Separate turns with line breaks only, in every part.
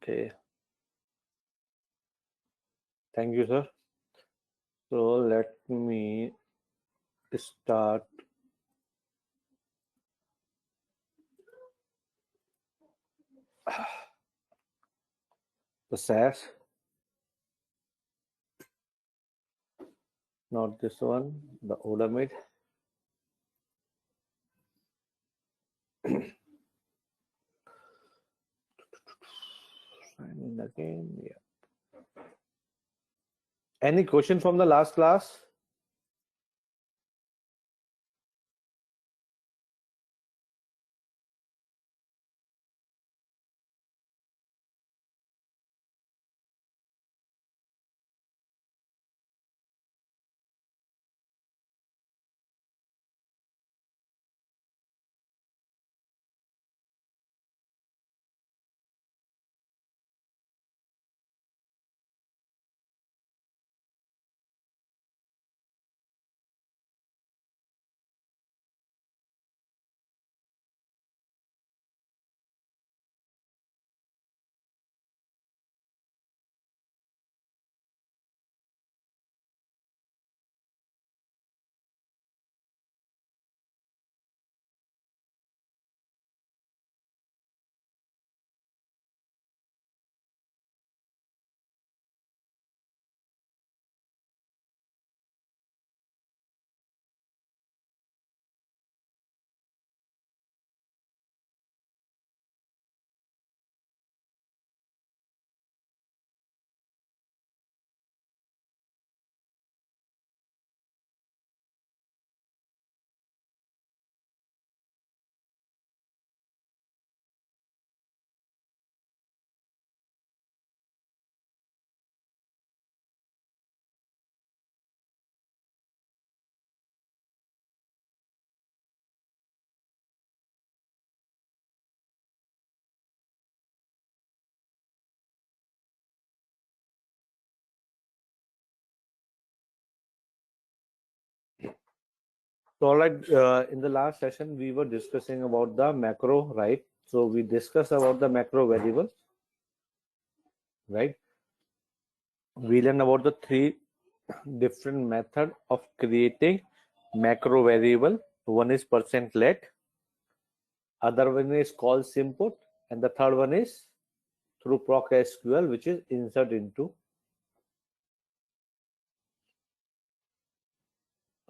Okay. Thank you, sir. So let me start. The SAS, not this one, the Odamid. Sign in again. Yeah. Any question from the last class? So, all right, in the last session, we were discussing about the macro, right? So, we discussed about the macro variable, right? We learned about the three different method of creating macro variable. One is %let, other one is call simput, and the third one is through proc SQL, which is insert into,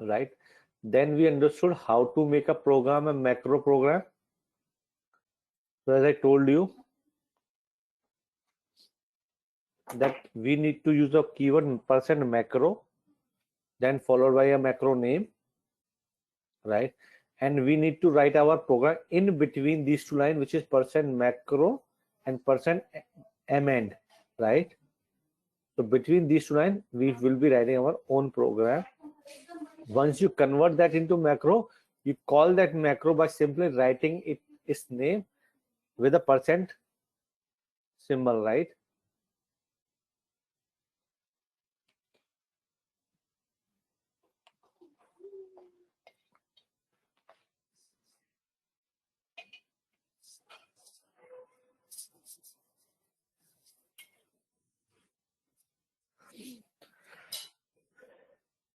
right? Then we understood how to make a program, a macro program. So as I told you that we need to use a keyword %macro, then followed by a macro name, right? And we need to write our program in between these two lines, which is %macro and %amend, right? So between these two lines, we will be writing our own program. Once you convert that into macro, you call that macro by simply writing its name with a % symbol, right?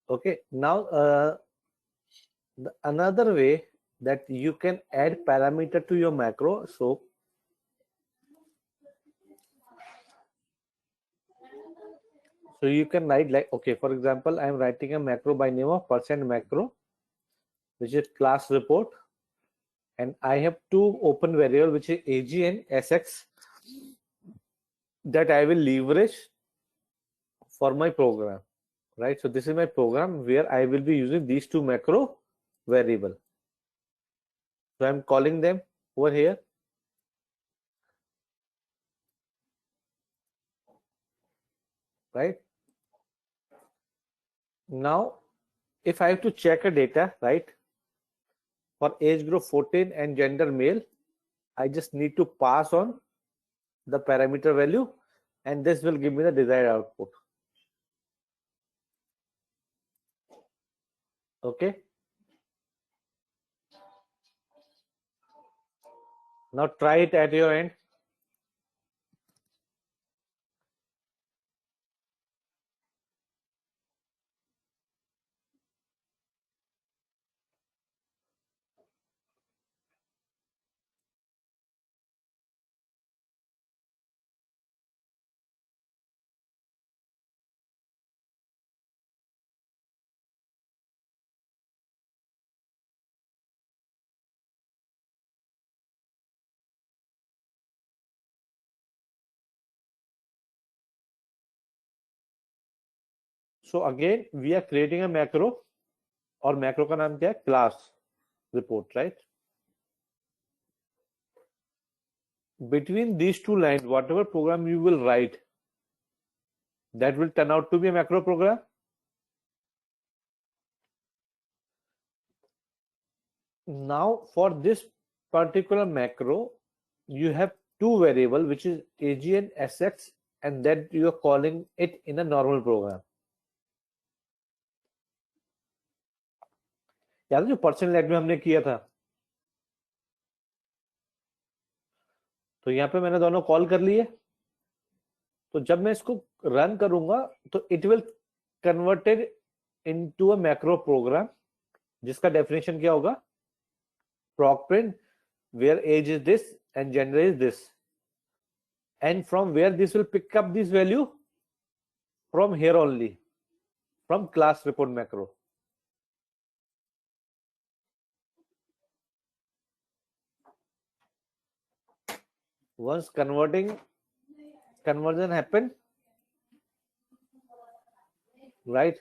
Okay, now another way that you can add parameter to your macro. So you can write like, okay, for example, I'm writing a macro by name of %macro, which is class report, and I have two open variable, which is AG and SX, that I will leverage for my program, right? So this is my program where I will be using these two macro variable. So I'm calling them over here. Right now, if I have to check a data, right, for age group 14 and gender male, I just need to pass on the parameter value, and this will give me the desired output. Okay. Now try it at your end. So again, we are creating a macro, और macro का नाम क्या है? Class report, right? Between these two lines, whatever program you will write, that will turn out to be a macro program. Now, for this particular macro, you have two variable, which is ag and sx, and that you are calling it in a normal program. याद है जो personal add में हमने किया था, तो यहाँ पे मैंने दोनों कॉल कर लिए। तो जब मैं इसको रन करूंगा तो it will converted into a macro program, जिसका डेफिनेशन क्या होगा? proc print where age is this and gender is this, and from where this will pick up this value? From here only, from class report macro. Once conversion happen, right,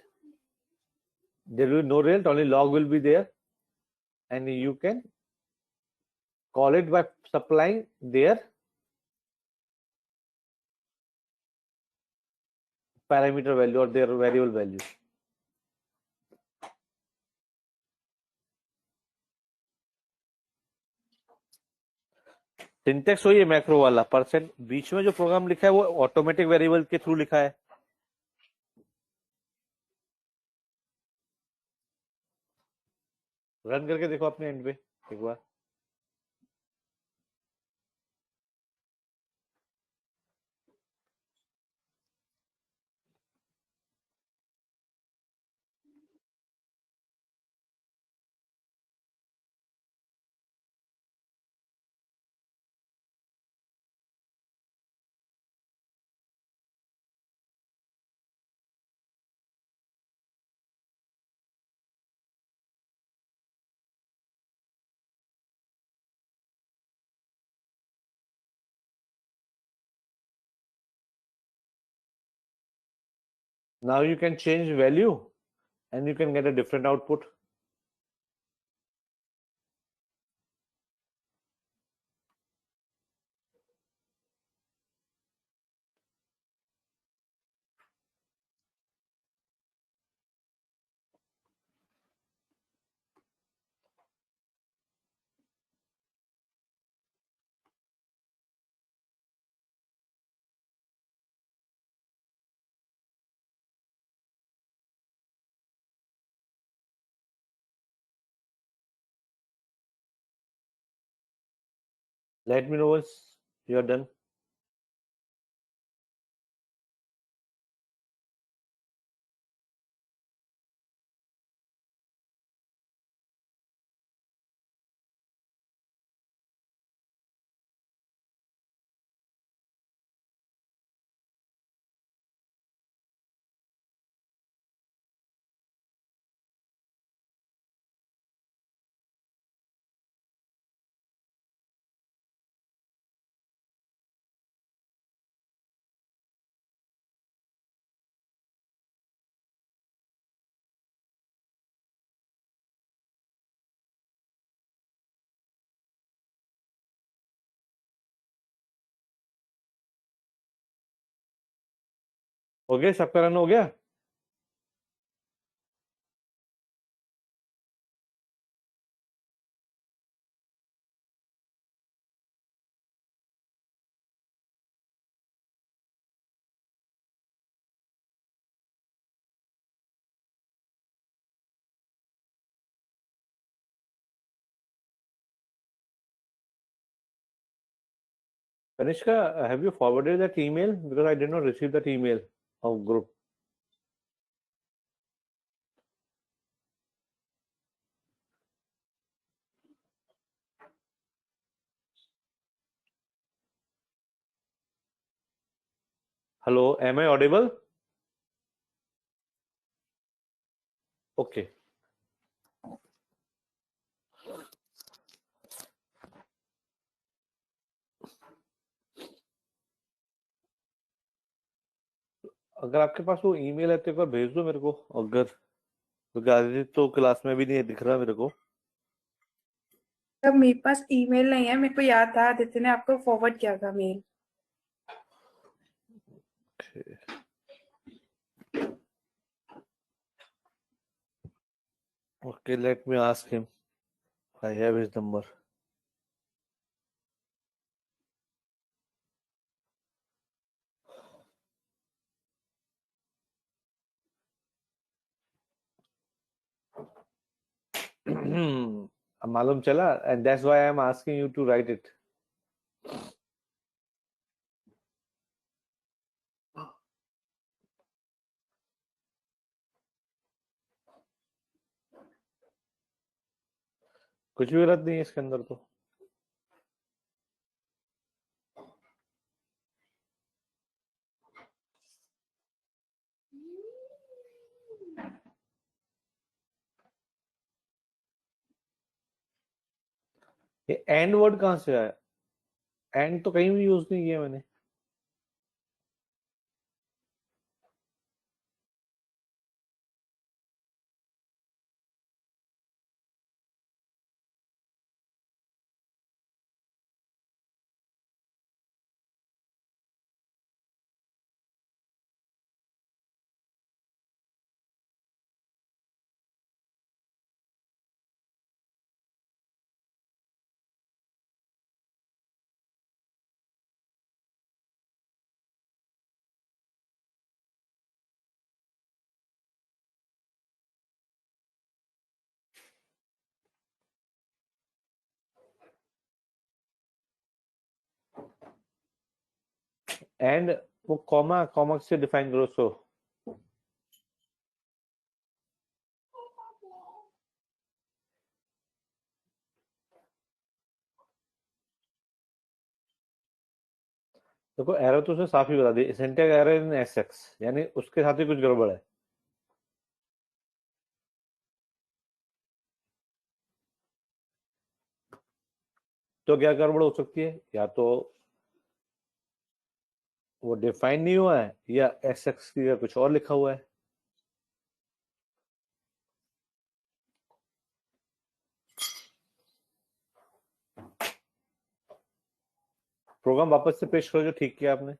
there will be no result, only log will be there, and you can call it by supplying their parameter value or their variable value. Syntax वही है macro वाला, percent बीच में जो programme लिखा है वो automatic variable के through लिखा है। रन करके देखो अपने एंड पे एक बार। Now you can change value and you can get a different output. Let me know once you are done. हो गया, सबका रन हो गया। Kanishka, have you forwarded that email? Because I did not receive that email of group. Hello, am I audible? Okay. अगर आपके पास वो email है तो एक बार भेज दो मेरे को, अगर, क्योंकि आदित्य तो क्लास में भी नहीं दिख रहा मेरे को।
तब मेरे पास ईमेल नहीं है, मेरे को याद था आदित्य ने आपको फॉरवर्ड किया था mail.
Okay, let me ask him, I have his number. मालूम चला, and that's why I am asking you to write it. कुछ भी गलत नहीं है इसके अंदर तो। ये एंड वर्ड कहाँ से आया? एंड तो कहीं भी यूज नहीं किया मैंने। एंड वो कॉमा कॉमा से डिफाइन करो। सो देखो, एरर तो उसने साफ ही बता दी, सिंटैक्स एरर इन एसएक्स, यानी उसके साथ ही कुछ गड़बड़ है। तो क्या गड़बड़ हो सकती है? या तो वो डिफाइन नहीं हुआ है, या एसएक्स की जगह कुछ और लिखा हुआ है। प्रोग्राम वापस से पेश करो जो ठीक किया आपने।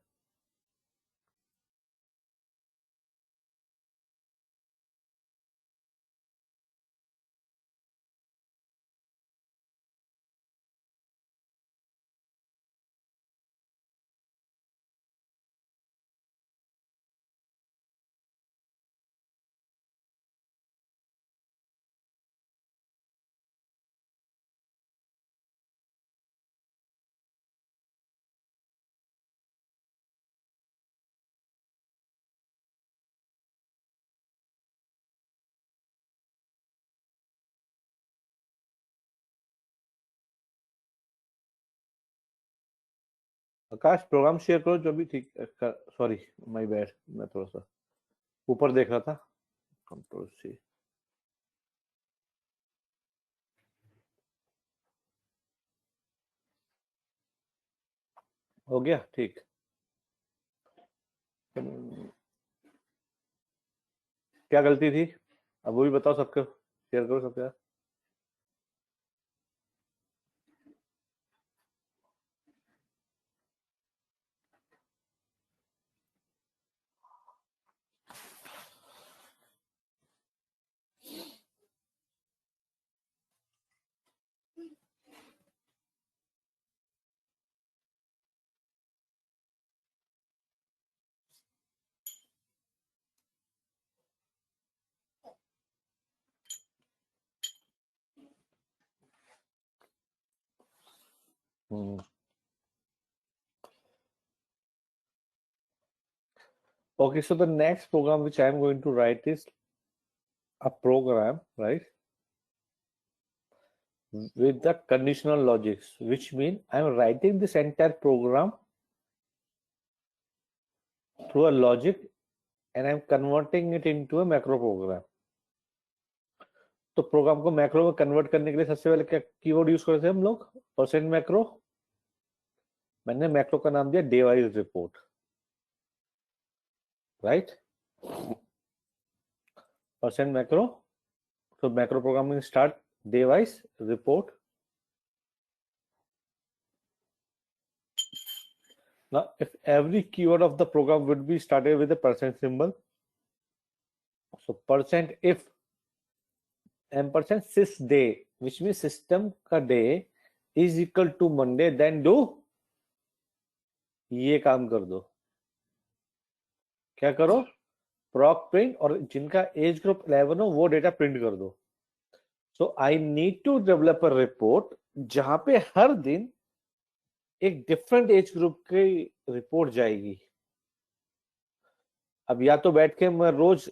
आकाश, प्रोग्राम शेयर करो जो भी ठीक। सॉरी, माय बैड, मैं थोड़ा सा ऊपर देख रहा था। Control C. हो गया ठीक। क्या गलती थी? अब वो भी बताओ सबको, शेयर करो सबके साथ। Okay, so the next program which I am going to write is a program, right, with the conditional logics, which mean I am writing this entire program through a logic and I am converting it into a macro program. तो programme को macro में convert करने के लिए सबसे पहले क्या keyword use करते हैं हम लोग? Percent macro. मैंने मैक्रो का नाम दिया device report. right? Percent macro. So macro programming start day wise report. Now, if every keyword of the program would be started with a percent symbol, so percent if ampersand sys day, which means system का day is equal to Monday, then do ये काम कर दो. क्या करो? proc print और जिनका age group 11 हो वो डेटा प्रिंट कर दो. So I need to develop a report जहां पे हर दिन एक डिफरेंट एज ग्रुप की रिपोर्ट जाएगी. अब या तो बैठ के मैं रोज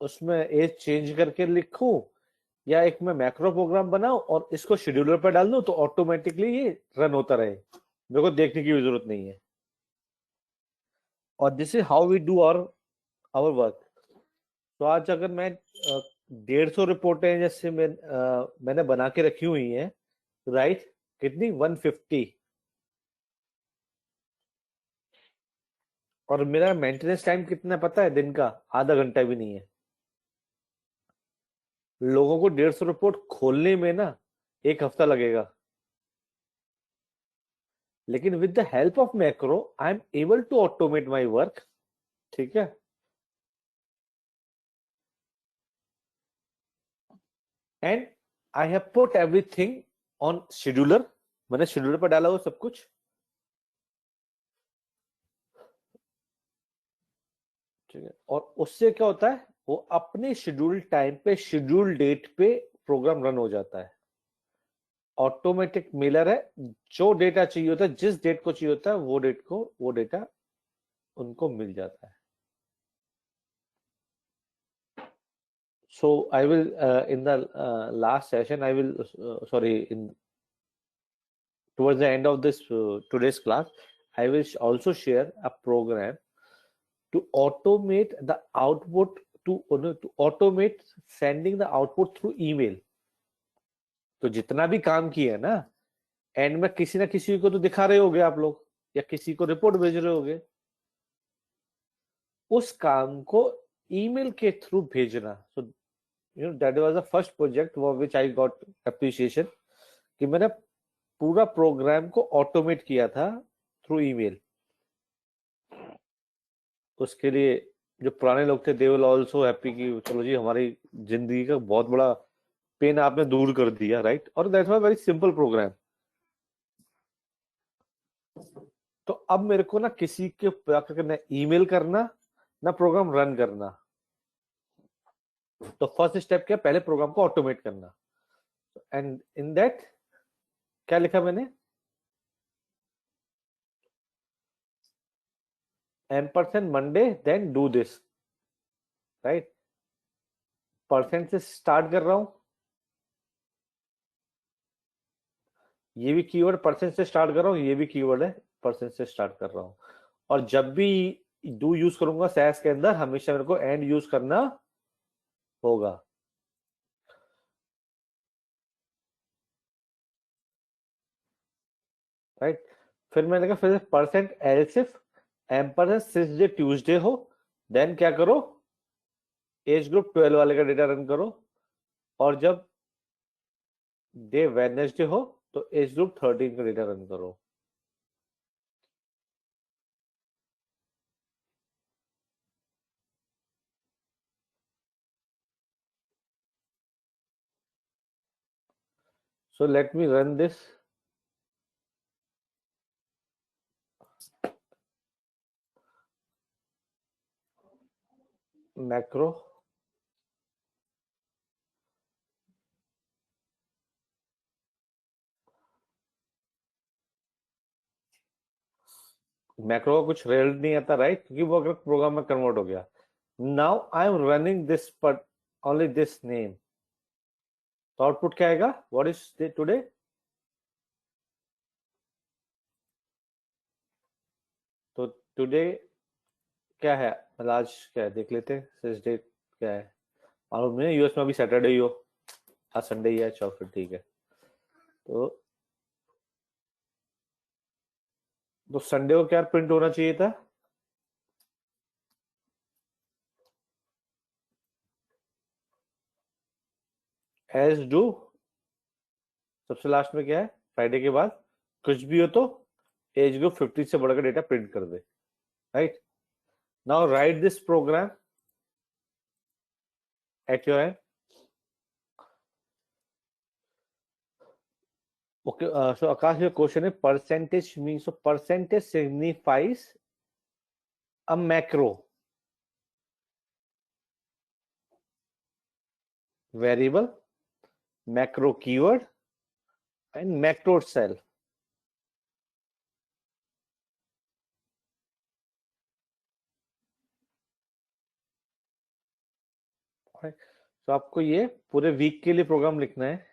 उसमें एज चेंज करके लिखूं, या एक मैं मैक्रो प्रोग्राम बनाऊं और इसको शेड्यूलर पर डाल दूं तो ऑटोमेटिकली ये रन होता रहे, मेरे को देखने की भी जरूरत नहीं है. और this is how we do our work. तो आज अगर मैं 150 रिपोर्टें जैसे मैंने बना के रखी हुई हैं, राइट? कितनी? 150. और मेरा मेंटेनेंस टाइम कितना पता है दिन का? आधा घंटा भी नहीं है. लोगों को 150 रिपोर्ट खोलने में ना 1 हफ्ता लगेगा, लेकिन with the help of macro I am able to automate my work. ठीक है? And I have put everything on scheduler. मैंने शेड्यूलर पर डाला हुआ सब कुछ. ठीक है? और उससे क्या होता है, वो अपने शेड्यूल टाइम पे शेड्यूल डेट पे प्रोग्राम रन हो जाता है. ऑटोमेटिक मेलर है. जो डेटा चाहिए होता है, जिस डेट को चाहिए होता है, वो डेटा उनको मिल जाता है. So I will in the last session I will towards the end of this today's class I will also share a program to automate the output to automate sending the output through email. तो जितना भी काम किया ना, and में किसी ना किसी को तो दिखा रहे होगे आप लोग, या किसी को रिपोर्ट भेज रहे होगे. उस काम को ईमेल के थ्रू भेजना. सो that was the first project for which I got appreciation, कि मैंने पूरा प्रोग्राम को ऑटोमेट किया था थ्रू ईमेल. उसके लिए जो पुराने लोग थे, दे विल आल्सो हैप्पी कि चलो जी हमारी जिंदगी का बहुत बड़ा पेन आपने दूर कर दिया, राइट? और that was very simple program. तो अब मेरे को ना किसी के करना ईमेल करना, ना प्रोग्राम रन करना. तो फर्स्ट स्टेप क्या? पहले प्रोग्राम को ऑटोमेट करना. एंड इन दैट क्या लिखा मैंने? Ampersand Monday then do this, right? Percent से स्टार्ट कर रहा हूं. ये भी कीवर्ड परसेंट से स्टार्ट कर रहा हूं, ये भी कीवर्ड है परसेंट से स्टार्ट कर रहा हूं. और जब भी डू यूज करूंगा सैस के अंदर, हमेशा मेरे को एंड यूज करना होगा. राइट? फिर मैंने कहा फिर percent else if ampersand since day Tuesday हो, देन क्या करो? एज ग्रुप 12 वाले का डेटा रन करो. और जब डे वेडनेसडे हो तो एज ग्रुप 13 का डेटा रन करो. So let me run this. Macro. Macro का कुछ रिजल्ट नहीं आता, राइट? क्योंकि वो अगर प्रोग्राम में कन्वर्ट हो गया. Now I am running this but only this name. तो आउटपुट क्या आएगा? What is today? तो टुडे क्या है? मतलब आज क्या है देख लेते हैं. सिंस डेट क्या है मालूम नहीं. यूएस में अभी सैटरडे ही हो, आज संडे ही है. चलो फिर ठीक है. तो संडे को क्या प्रिंट होना चाहिए था? एज डू, सबसे लास्ट में क्या है, फ्राइडे के बाद कुछ भी हो तो एज ग्रुप 50 से बढ़कर डेटा प्रिंट कर दे, right. Now right this program at your end. Okay, so Akash, your question is percentage means, so percentage signifies a macro variable, macro keyword, and macro cell. तो आपको ये पूरे week के लिए प्रोग्राम लिखना है।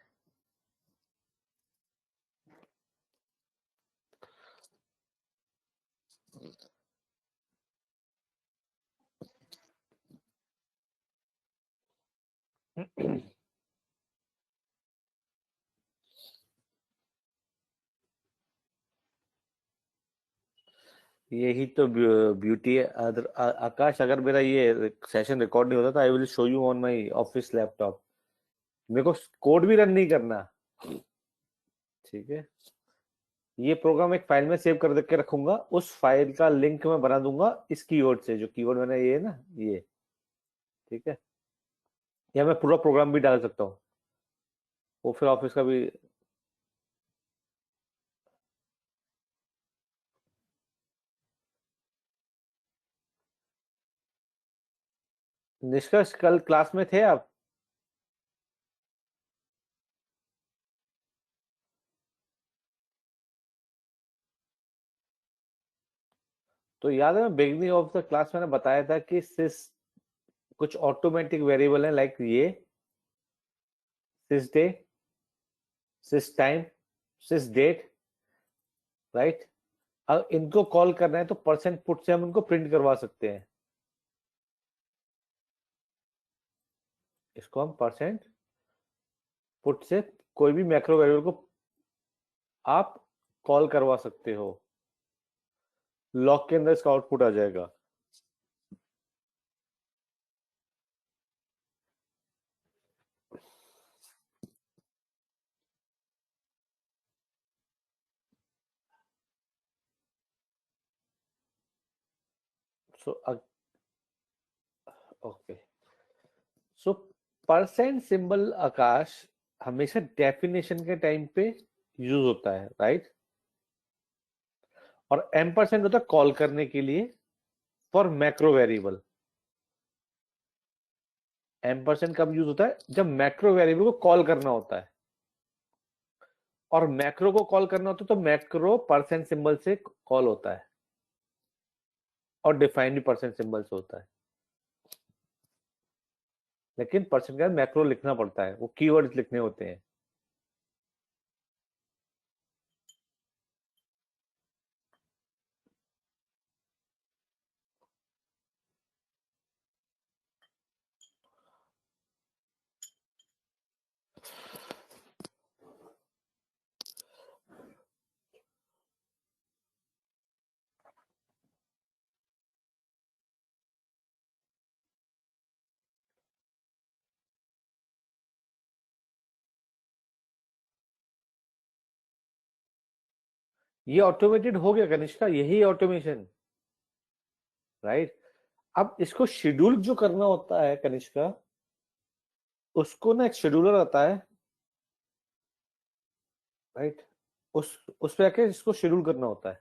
यही तो ब्यूटी है। आकाश, अगर मेरा ये सेशन रिकॉर्ड नहीं होता तो I will show you on my office laptop. मेरे को कोड भी रन नहीं करना, ठीक है। ये प्रोग्राम एक फाइल में सेव कर के रखूंगा, उस फाइल का लिंक मैं बना दूंगा इस कीवर्ड से, जो कीवर्ड मैंने ये है ना ये, ठीक है। या मैं पूरा प्रोग्राम भी डाल सकता हूँ, वो फिर ऑफिस का भी। निष्कर्ष, कल क्लास में थे आप? तो याद है, मैं बिगनिंग ऑफ द क्लास मैंने बताया था कि सिस कुछ ऑटोमेटिक वेरिएबल है, लाइक ये सिस डे, सिस टाइम, सिस डेट, राइट। अब इनको कॉल करना है तो परसेंट पुट से हम इनको प्रिंट करवा सकते हैं। इसको हम परसेंट पुट से कोई भी मैक्रो वेरिएबल को आप कॉल करवा सकते हो, लॉग के अंदर इसका आउटपुट आ जाएगा। सो ओके, सो परसेंट सिंबल आकाश हमेशा डेफिनेशन के टाइम पे यूज होता है, राइट। और M% होता है कॉल करने के लिए फॉर मैक्रो वेरिएबल। M% कब यूज होता है? जब मैक्रो वेरिएबल को कॉल करना होता है, और मैक्रो को कॉल करना होता है तो मैक्रो परसेंट सिंबल से कॉल होता है, और डिफाइन भी परसेंट सिंबल से होता है। लेकिन परसेंट का मैक्रो लिखना पड़ता है, वो कीवर्ड्स लिखने होते हैं। ये ऑटोमेटेड हो गया कनिष्का, यही ऑटोमेशन, राइट। अब इसको शेड्यूल जो करना होता है कनिष्का, उसको ना एक शेड्यूलर आता है, राइट। उस पे आके इसको शेड्यूल करना होता है।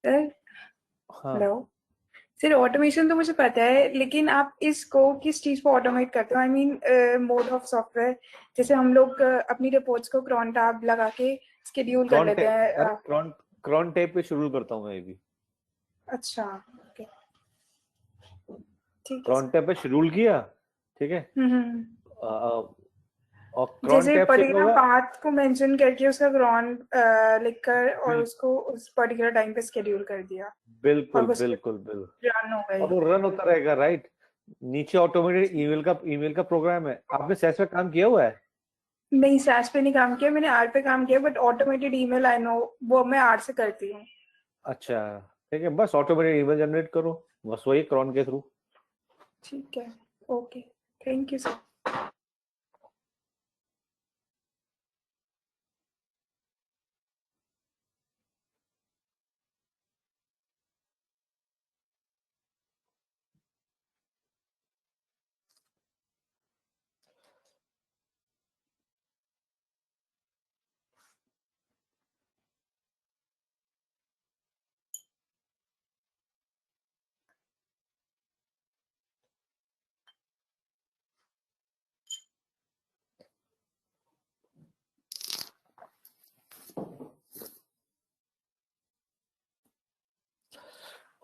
सर,
हाँ,
हेलो सर। ऑटोमेशन तो मुझे पता है, लेकिन आप इसको किस चीज को ऑटोमेट करते हो? I mean mode of software. जैसे हम लोग अपनी रिपोर्ट्स को क्रॉन टैब लगा के शेड्यूल कर
क्रॉन
लेते
टैब,
हैं।
अरे क्रॉन टैब पे शेड्यूल करता हूँ मैं ये भी।
अच्छा, ओके, ठीक है
क्रॉन
सर।
टैब पे शेड्यूल किया, ठीक है।
हम्म।
और क्रॉन
जैसे
टैब से क्या
पर्टिकुलर
होगा?
पाथ को मेंशन करके उसका क्रॉन लिखकर और
बिल,
उसको उस पर्टिकुलर टाइम पे शेड्यूल कर दिया, और
बिल्कुल
वो
बिल्कुल बिल्कुल।
रन हो
और
गई।
वो रन होता रहेगा, राइट। नीचे ऑटोमेटेड ईमेल का प्रोग्राम है। आपने सैस पे काम किया हुआ है?
नहीं, सैस पे नहीं काम किया मैंने, आर पे काम किया, but automated email I know, वो मैं आर से करती हूँ।
अच्छा ठीक है, बस ऑटोमेटिक ईमेल जनरेट करो, बस वही क्रॉन के थ्रू।
ठीक है, ओके, थैंक यू सर।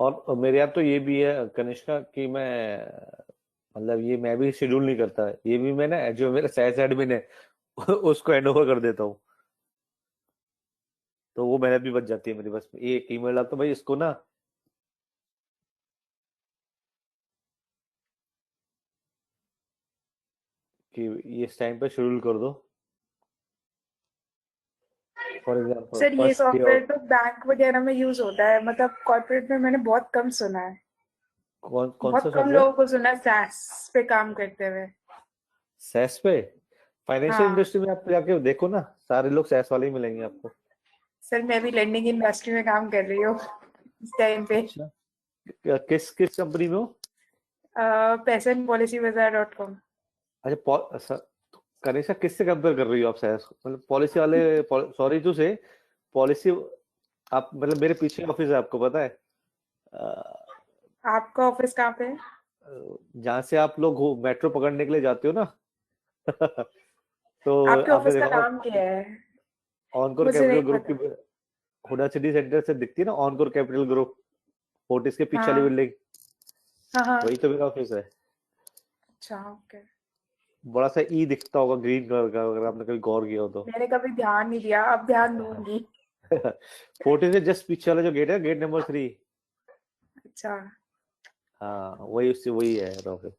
और मेरे यहाँ तो ये भी है कनिष्का कि मैं मतलब ये मैं भी शेड्यूल नहीं करता, ये भी मैं ना जो मेरा सैस एडमिन है उसको हैंड ओवर कर देता हूँ, तो वो मेहनत भी बच जाती है मेरी। बस एक ईमेल डालता हूँ, भाई इसको ना कि ये इस टाइम पे शेड्यूल कर दो, फॉर एग्जाम्पल
सर ये
फर्स्ट डे।
सॉफ्टवेयर तो बैंक वगैरह में यूज होता है, मतलब कॉर्पोरेट में मैंने बहुत कम सुना है,
कौन कौन सा
बहुत कम
सॉफ्टवेयर?
लोगों को सुना है SaaS पे काम करते हुए।
सैस पे? फाइनेंशियल
हाँ
इंडस्ट्री में आप जाके देखो ना, सारे लोग सैस वाले ही मिलेंगे आपको।
सर, मैं भी लैंडिंग इंडस्ट्री में काम कर रही हूँ इस टाइम पे।
अच्छा, किस किस कंपनी में हो?
पैसन पॉलिसी बाजार .com।
अच्छा, कनिष्का किससे कंपेयर कर रही हो आप सैस? मतलब पॉलिसी वाले, सॉरी टू से, पॉलिसी, आप मतलब मेरे पीछे ऑफिस है आपको पता है,
आपका ऑफिस कहाँ पे है?
जहाँ से आप लोग मेट्रो पकड़ने के लिए जाते हो ना तो
आपके
आपने
ऑफिस का
देखा होगा
नाम क्या है?
ऑनकोर
मुझे
कैपिटल
नहीं
ग्रुप की
पता।
हुडा सिटी सेंटर से दिखती है ना, ऑनकोर कैपिटल ग्रुप, फोर्टिस के पीछे वाली
हाँ
बिल्डिंग,
हाँ हाँ।
वही तो मेरा ऑफिस है।
अच्छा ओके।
बड़ा सा ई दिखता होगा ग्रीन कलर का, अगर आपने कभी गौर किया हो तो।
मैंने कभी ध्यान नहीं दिया, अब ध्यान दूंगी।
फोर्टिस से जस्ट पीछे वाला जो गेट है, गेट नंबर 3।
अच्छा
हाँ वही, उससे वही है ऑफिस।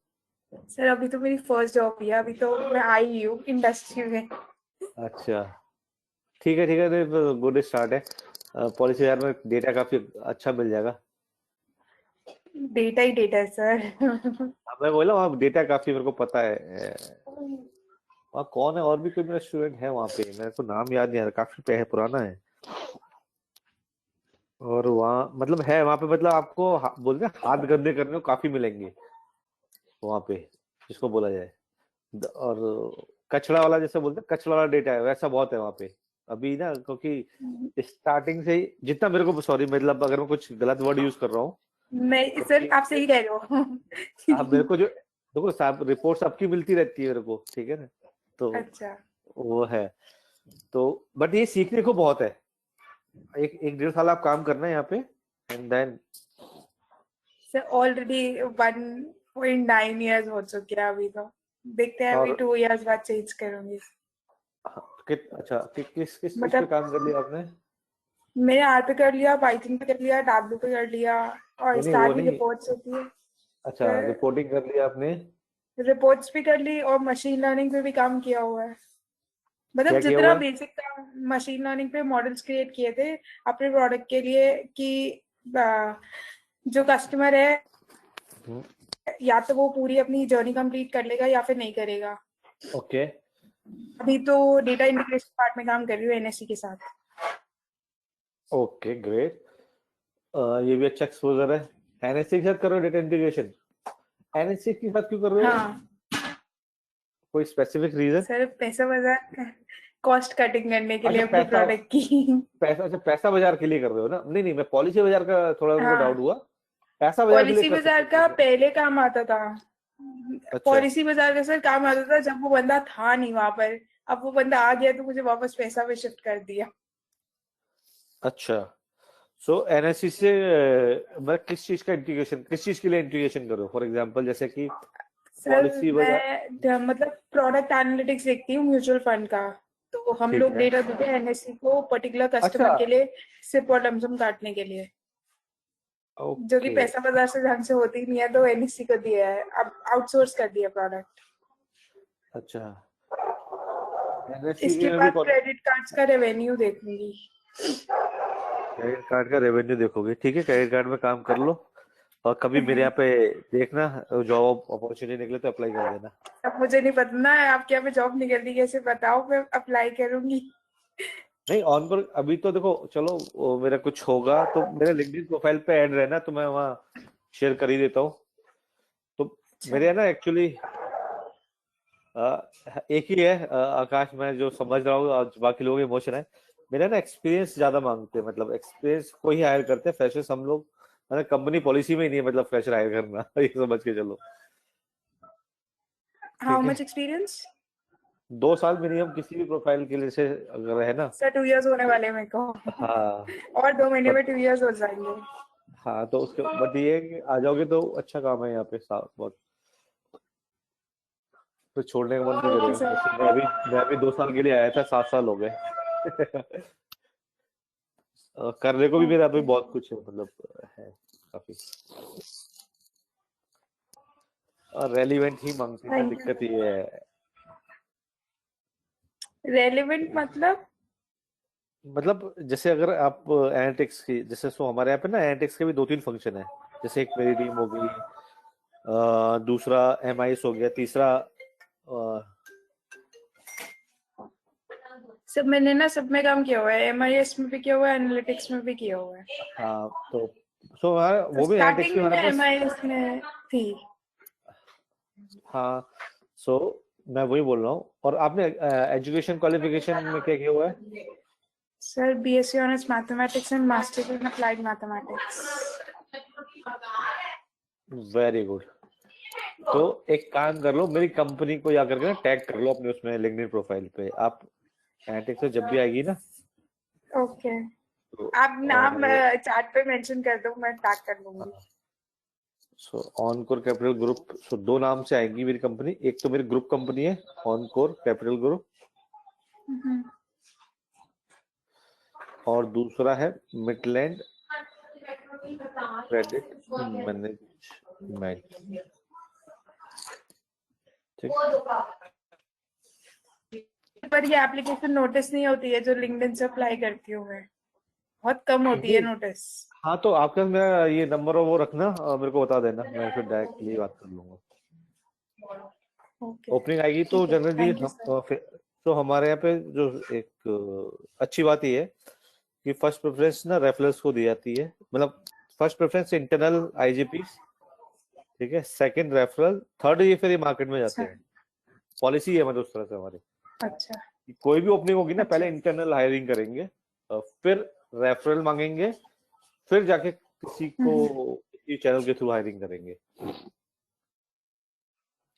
सर, अभी तो मेरी फर्स्ट जॉब ही है, अभी तो मैं आई हूँ इंडस्ट्री में।
अच्छा ठीक है, तो गुड स्टार्ट है। पॉलिसी यार में डेटा काफी अच्छा मिल जाएगा।
डेटा ही डेटा है सर।
हाँ, मैं बोला वहाँ डेटा काफी मेरे को पता है। वहाँ कौन है, और भी कोई मेरा स्टूडेंट है वहाँ पे, मेरे को नाम याद नहीं आ रहा, काफी पुराना है। और वहाँ मतलब है, वहाँ पे मतलब आपको बोलते हैं हाथ गंदे करने को काफी मिलेंगे वहाँ पे, जिसको बोला जाए। और कचरा वाला, जैसे बोलते हैं कचरा वाला डेटा है, वैसा बहुत है वहाँ पे अभी ना, क्योंकि स्टार्टिंग से ही जितना मेरे को, सॉरी मतलब अगर मैं कुछ गलत वर्ड यूज कर रहा हूँ,
मैं सर,
क्योंकि
आप सही कह रहे
आप मेरे
हो।
को जो देखो साहब, रिपोर्ट सबकी मिलती रहती है मेरे को, ठीक है ना, तो
अच्छा
वो है। तो बट ये सीखने को बहुत है, एक एक 1.5 साल आप काम करना है यहाँ पे, and then
sir, already 1.9 years हो चुके हैं अभी तो। देखते हैं, अभी
और
2 years बाद चेंज करूंगी।
अच्छा किस किस किस पे
मतलब
काम कर लिया आपने?
मैंने R पे कर लिया, पाइथन पे कर लिया, W पे कर लिया, और
नहीं नहीं वो
स्टार की
नहीं,
रिपोर्ट्स होती है।
अच्छा रिपोर्टिंग कर लिया आपने?
रिपोर्ट्स भी कर ली और मशीन लर्निंग पे भी काम किया हुआ है। मतलब
क्या किया
जितना
हुआ है?
बेसिक काम मशीन लर्निंग पे मॉडल्स क्रिएट किए थे अपने प्रोडक्ट के लिए, कि आ, जो कस्टमर है
हम्म,
या तो वो पूरी अपनी जर्नी कंप्लीट कर लेगा या फिर नहीं करेगा।
ओके
अभी तो डेटा इंटीग्रेशन पार्ट में काम कर रही हूँ NSE के साथ।
ओके ग्रेट, ये भी अच्छा एक्सपोजर है। एनएससी के साथ कर रहे हो डेटा इंटीग्रेशन? एनएससी के साथ क्यों कर रहे हो?
हाँ
कोई स्पेसिफिक रीजन?
सर, पैसा बाजार, कॉस्ट कटिंग करने के लिए
अच्छा
अपने
पैसा,
प्रोडक्ट की।
अच्छा पैसा बाजार के लिए कर रहे हो ना? नहीं नहीं, मैं पॉलिसी बाजार का थोड़ा मेरे को डाउट
हाँ,
हुआ, पैसा बाजार के लिए
पॉलिसी
कर
बाजार
सकते हो
का
ठीक है।
पहले काम आता था।
अच्छा
पॉलिसी बाजार का सर काम आता था जब वो बंदा था नहीं वहां पर। अब वो बंदा आ गया तो मुझे वापस पैसा पे शिफ्ट कर दिया।
अच्छा, सो एनएससी से मैं किस चीज का इंटीग्रेशन, किस चीज के लिए इंटीग्रेशन करो, फॉर एग्जांपल जैसे कि
सर
पॉलिसी बाजार?
मैं मतलब प्रोडक्ट एनालिटिक्स देखती हूँ म्यूचुअल फंड का। तो हम
ठीक
लोग
है,
डेटा देते हैं NSE को पर्टिकुलर
अच्छा
कस्टमर के लिए, सिप और लमसम काटने के लिए, जो कि
ओके,
पैसा बाजार से ढंग से होती नहीं है, तो NSE को दिया है, अब आउटसोर्स कर दिया प्रोडक्ट।
अच्छा एनएससी
इसके
में भी
बाद क्रेडिट कार्ड्स का रेवेन्यू देखूंगी।
क्रेडिट कार्ड का रेवेन्यू देखोगे, ठीक है, क्रेडिट कार्ड में काम कर लो, और कभी मेरे यहाँ पे देखना जॉब अपॉर्चुनिटी निकले तो अप्लाई कर देना।
अब मुझे नहीं पता ना आपके यहाँ पे जॉब निकल रही, कैसे बताओ, मैं अप्लाई करूंगी।
नहीं, ऑन पर अभी तो देखो, चलो वो मेरा कुछ होगा तो मेरे लिंक्डइन प्रोफाइल पे ऐड रहना, तो मैं वहाँ शेयर कर ही देता हूँ। तो मेरे यहाँ ना एक्चुअली एक ही है आकाश, मैं जो समझ रहा हूँ, और बाकी लोग इमोशन है। मेरा ना एक्सपीरियंस ज्यादा मांगते हैं, मतलब एक्सपीरियंस को ही हायर करते हैं, फ्रेशर्स हम लोग, मतलब कंपनी पॉलिसी में ही नहीं है, मतलब फ्रेशर हायर करना ये समझ के चलो।
हाउ
ठीक है,
मच एक्सपीरियंस?
2 साल मिनिमम किसी भी प्रोफाइल के लिए से अगर है ना।
सर 2 इयर्स होने वाले हैं मेरे को।
हाँ,
और 2 महीने में
बट
2 इयर्स हो जाएंगे।
हाँ, तो उसके बट ये है कि आ जाओगे तो अच्छा काम है यहाँ पे, बहुत, तो छोड़ने का मन नहीं
ओके
करेगा।
सर।
जैसे मैं भी 2 साल के लिए आया था, 7 साल हो गए करने को भी मेरा अभी बहुत कुछ है, मतलब है काफी, और रेलिवेंट ही मांगती है ना,
थैंक यू।
दिक्कत ये है।
रेलेवेंट
मतलब जैसे अगर आप एनालिटिक्स की, जैसे सो हमारे यहाँ पे ना एनालिटिक्स के भी 2-3 फंक्शन है, जैसे एक मेरिडियम हो गई, दूसरा एमआईएस हो गया, तीसरा
सब मैंने ना सब में काम किया हुआ है, एमआईएस में भी किया हुआ है, एनालिटिक्स में भी किया हुआ है।
हाँ, तो सो हमारा
तो
वो भी एनालिटिक्स
स्टार्टिंग
में
में
हमारे
मैं
पास।
एमआईएस में थी।
हाँ, सो मैं वही बोल रहा हूँ। और आपने एजुकेशन क्वालिफिकेशन में क्या किया हुआ है?
Sir BSc honours mathematics and masters in applied mathematics.
Very good. तो एक काम कर लो, मेरी कंपनी को जाकर के ना टैग कर लो अपने उसमें लिंक्डइन प्रोफाइल पे, आप एनालिटिक्स से जब भी आएगी ना,
ओके,
तो
आप नाम चार्ट पे मेंशन कर दो, मैं टैग कर लूंगी।
सो ऑनकोर कैपिटल ग्रुप, सो 2 नाम से आएगी मेरी कंपनी, एक तो मेरी ग्रुप कंपनी है ऑनकोर कैपिटल ग्रुप, और दूसरा है मिडलैंड क्रेडिट मैनेजमेंट। ठीक,
पर ये एप्लीकेशन नोटिस नहीं होती है जो लिंक्डइन से अप्लाई करती हूँ मैं, बहुत कम होती है
नहीं,
नोटिस।
हाँ, तो आपका मेरा ये नंबर और वो रखना, और मेरे को बता देना, मैं फिर डायरेक्टली बात कर लूंगा।
ओके,
ओपनिंग आएगी तो
ठीक है,
जनरली
थैंक यू सर।
तो हमारे यहाँ पे जो एक अच्छी बात ये है कि फर्स्ट प्रेफरेंस ना रेफरल्स को दी जाती है, मतलब फर्स्ट प्रेफरेंस इंटरनल आईजीपी, ठीक है, सेकंड रेफरल, थर्ड ये फिर ये मार्केट में जाते
अच्छा
हैं, पॉलिसी है मतलब उस तरह से हमारी।
अच्छा
कोई भी ओपनिंग होगी ना,
अच्छा।
पहले इंटरनल हायरिंग करेंगे, फिर रेफरल मांगेंगे, फिर जाके किसी को किसी चैनल के थ्रू हायरिंग करेंगे।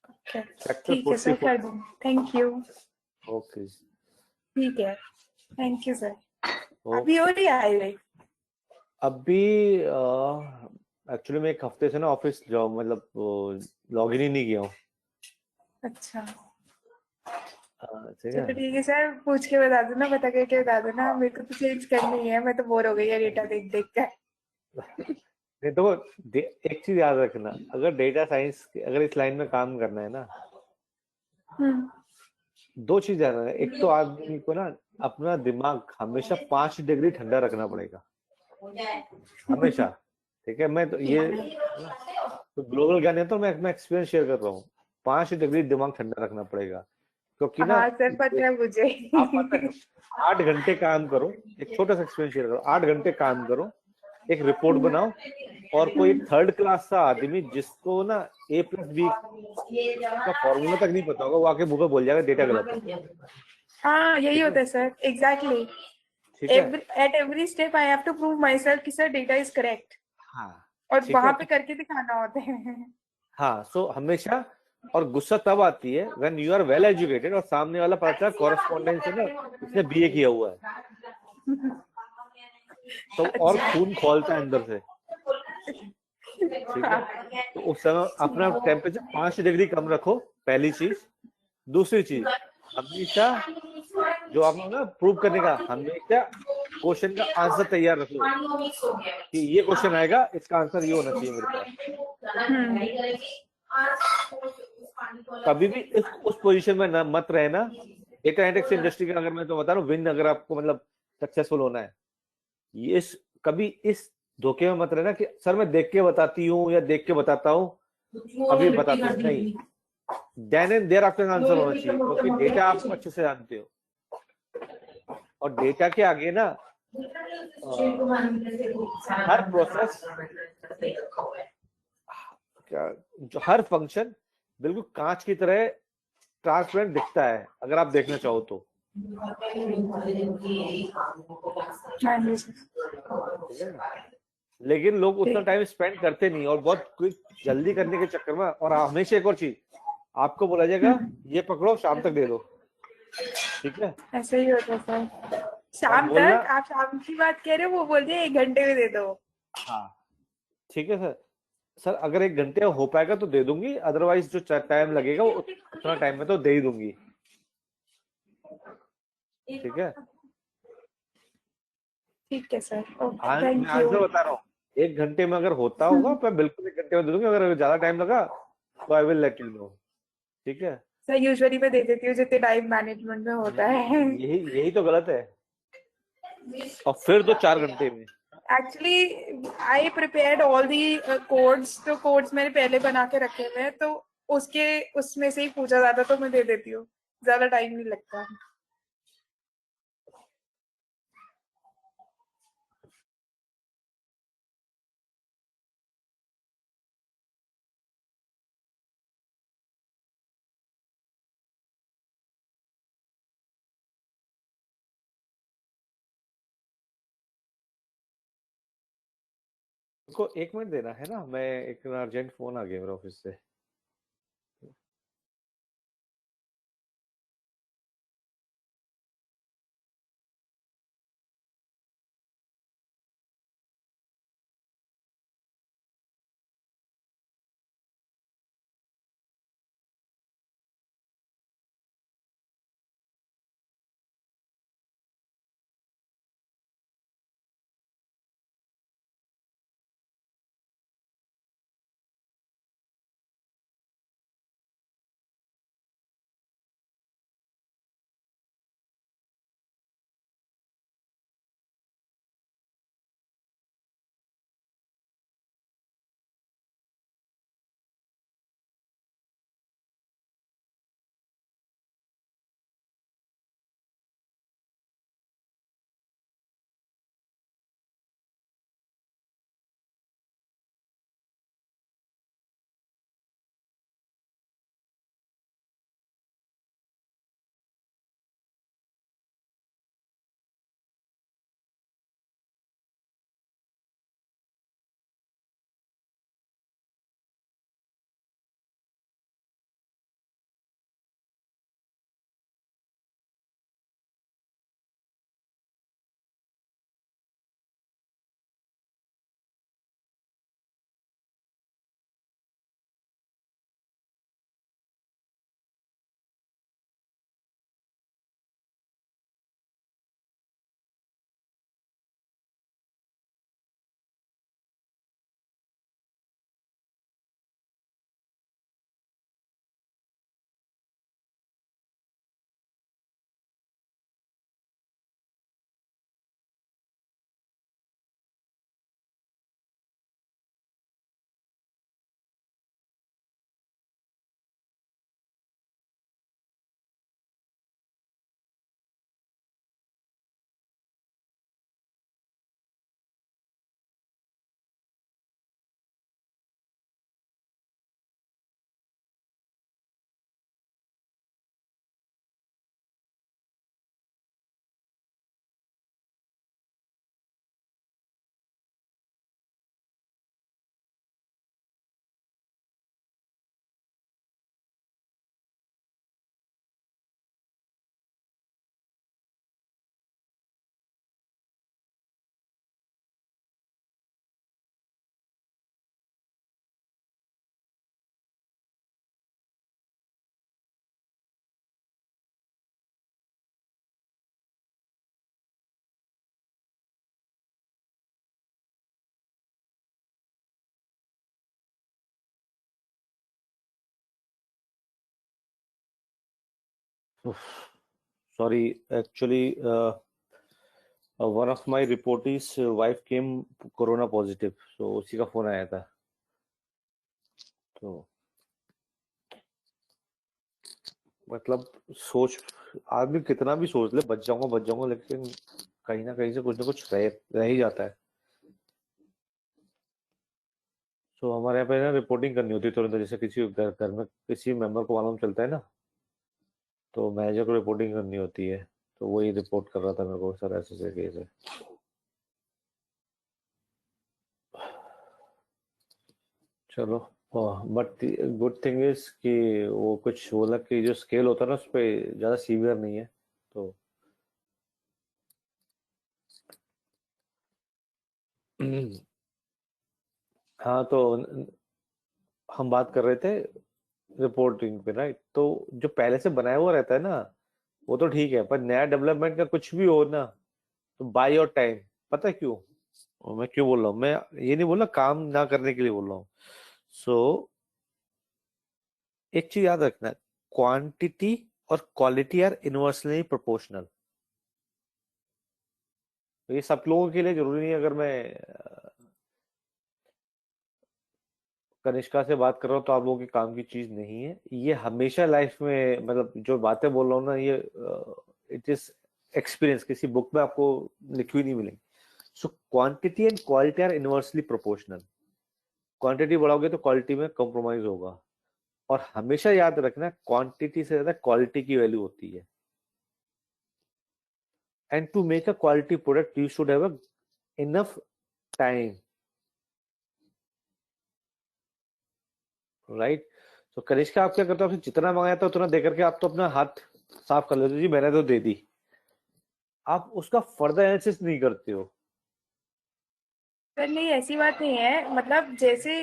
ओके,
सेक्टर
ठीक है सर,
44।
कर दूँ, थैंक यू।
ओके,
ठीक है, थैंक यू सर। अभी
ओके।
हो रही है हाईवे?
अभी एक्चुअली मैं एक हफ्ते से ना ऑफिस जॉब, मतलब लॉग इन ही नहीं किया हूँ।
अच्छा,
ठीक
चलो
है,
ठीक है सर, पूछ के बता देना, बता करके बता देना, मेरे को तो चेंज करनी है, मैं तो बोर हो गई है डेटा देख देख कर।
नहीं तो एक चीज याद रखना, अगर डेटा साइंस अगर इस लाइन में काम करना है ना,
हम्म,
2 चीज याद रखना, एक तो आदमी को ना अपना दिमाग हमेशा 5 डिग्री ठंडा रखना पड़ेगा, हमेशा। ठीक है, मैं तो ये
ठीक है।
तो ग्लोबल ज्ञान है, तो मैं अपना एक्सपीरियंस शेयर कर रहा हूँ, 5 डिग्री दिमाग ठंडा रखना पड़ेगा, क्योंकि ना
हाँ सर, पता है मुझे।
आप पता है 8 घंटे काम करो, एक छोटा सा एक्सपीरियंस शेयर करो, 8 घंटे काम करो, एक रिपोर्ट बनाओ, और कोई थर्ड क्लास सा आदमी जिसको ना A+B का फॉर्मूला तक नहीं पता होगा, वो आके मुंह पे बोल जाएगा डेटा गलत है।
हाँ यही
ठीक है,
होता है सर, एग्जैक्टली।
ठीक है,
at every step I have to prove myself कि सर डेटा इज करेक्ट,
हाँ,
और
ठीक है,
वहां पे करके दिखाना होता है।
हाँ, सो हमेशा, और गुस्सा तब आती है when you are well educated और सामने वाला पता है कॉरेस्पॉन्डेंस से ना इसने बीए किया हुआ है, तो और
अच्छा।
खून खोलता है अंदर से। ठीक है, तो उस समय अपना टेम्परेचर 5 डिग्री कम रखो, पहली चीज। दूसरी चीज, हमेशा जो आप लोग ना प्रूव करने का, हमेशा क्वेश्चन का आंसर तैयार रखो, कि ये क्वेश्चन आएगा, इसका आंसर ये होना चाहिए मेरे पास। कभी भी उस पोजीशन में ना मत रहना। डेटा एनालिटिक्स इंडस्ट्री का अगर मैं तो बता रहा हूँ, विन अगर आपको मतलब सक्सेसफुल होना है, ये कभी इस धोखे में मत रहना कि सर मैं देख के बताती हूँ या देख के बताता हूँ, अभी बताता हूँ, नहीं, then and there after answer होना चाहिए, क्योंकि डेटा आप अच्छे से जानते हो, और डेटा के आगे ना हर प्रोसेस, जो हर फंक्शन बिल्कुल कांच की तरह ट्रांसपेरेंट दिखता है, अगर आप देखना चाहो तो।
हाँ जी सर।
ठीक है ना, लेकिन लोग उतना टाइम स्पेंड करते नहीं, और बहुत क्विक जल्दी करने के चक्कर में, और हमेशा एक और चीज आपको बोला जाएगा, ये पकड़ो शाम तक दे दो, ठीक है,
ऐसा ही होता है सर।
और
शाम
बोलना,
तक, आप शाम की बात कह रहे हो, वो बोलते हैं 1 घंटे में दे दो।
हाँ ठीक है सर, सर अगर 1 घंटे में हो पाएगा तो दे दूंगी, अदरवाइज जो टाइम लगेगा वो उतना टाइम में तो दे ही दूंगी, ठीक है।
ठीक है सर, ओके,
मैं
थैंक यू।
आंसर बता रहा हूँ, 1 घंटे में अगर होता होगा तो मैं बिल्कुल 1 घंटे में दे दूंगी, अगर ज्यादा टाइम लगा तो I will let you know, ठीक है।
सर यूजुअली मैं दे देती हूँ जितने टाइम मैनेजमेंट में होता है।
यही यही तो गलत है, और फिर तो 4 घंटे में।
Actually I prepared all the codes, तो कोड्स मैंने पहले बना के रखे हुए हैं, तो उसके उसमें से ही पूछा जाता तो मैं दे देती हूँ, ज्यादा टाइम नहीं लगता।
उसको 1 मिनट देना है ना, मैं एक अर्जेंट फोन आ गया मेरे ऑफिस से। Sorry, actually one of my reportee's wife came corona positive, तो उसी का फोन आया था। तो मतलब सोच, आदमी कितना भी सोच ले बच जाऊंगा, लेकिन कहीं ना कहीं से कुछ ना कुछ रह ही जाता है। तो हमारे यहाँ पे ना रिपोर्टिंग करनी होती है तुरंत, जैसे किसी घर में किसी मेंबर को मालूम चलता है ना, तो मैनेजर को रिपोर्टिंग करनी होती है। तो वही रिपोर्ट कर रहा था मेरे को, सर ऐसे ऐसे केस है। चलो, बट गुड थिंग इज कि वो कुछ बोला कि जो स्केल होता है ना उस पे ज्यादा सीवियर नहीं है। तो हाँ, तो हम बात कर रहे थे रिपोर्टिंग पे, राइट? तो जो पहले से बनाया हुआ रहता है ना, वो तो ठीक है, पर नया डेवलपमेंट का कुछ भी हो ना, तो बाय योर टाइम। पता है क्यों? और मैं क्यों बोल रहा हूँ? मैं ये नहीं बोल रहा काम ना करने के लिए बोल रहा हूँ। सो एक चीज याद रखना, क्वांटिटी और क्वालिटी आर इनवर्सली प्रोपोर्शनल। तो ये सब लोगों के लिए जरूरी नहीं है। अगर मैं कनिष्का से बात कर रहा हूँ तो आप लोगों के काम की चीज नहीं है ये। हमेशा लाइफ में मतलब जो बातें बोल रहा हूँ ना, ये इट इज एक्सपीरियंस, किसी बुक में आपको लिखी हुई नहीं मिलेगी। So quantity and quality are inversely proportional. Quantity बढ़ाओगे तो क्वालिटी में कॉम्प्रोमाइज होगा। और हमेशा याद रखना, क्वांटिटी से ज्यादा क्वालिटी की वैल्यू होती है। And to make a quality product you should have enough time, right? तो कनिष्का, आप क्या करते हो? आपसे जितना मंगाया था उतना देकर के आप तो अपना हाथ साफ कर लेते हो, जी मैंने तो दे दी। आप उसका फर्दर एनालिसिस नहीं करते हो।
सर नहीं, ऐसी बात नहीं है, मतलब जैसे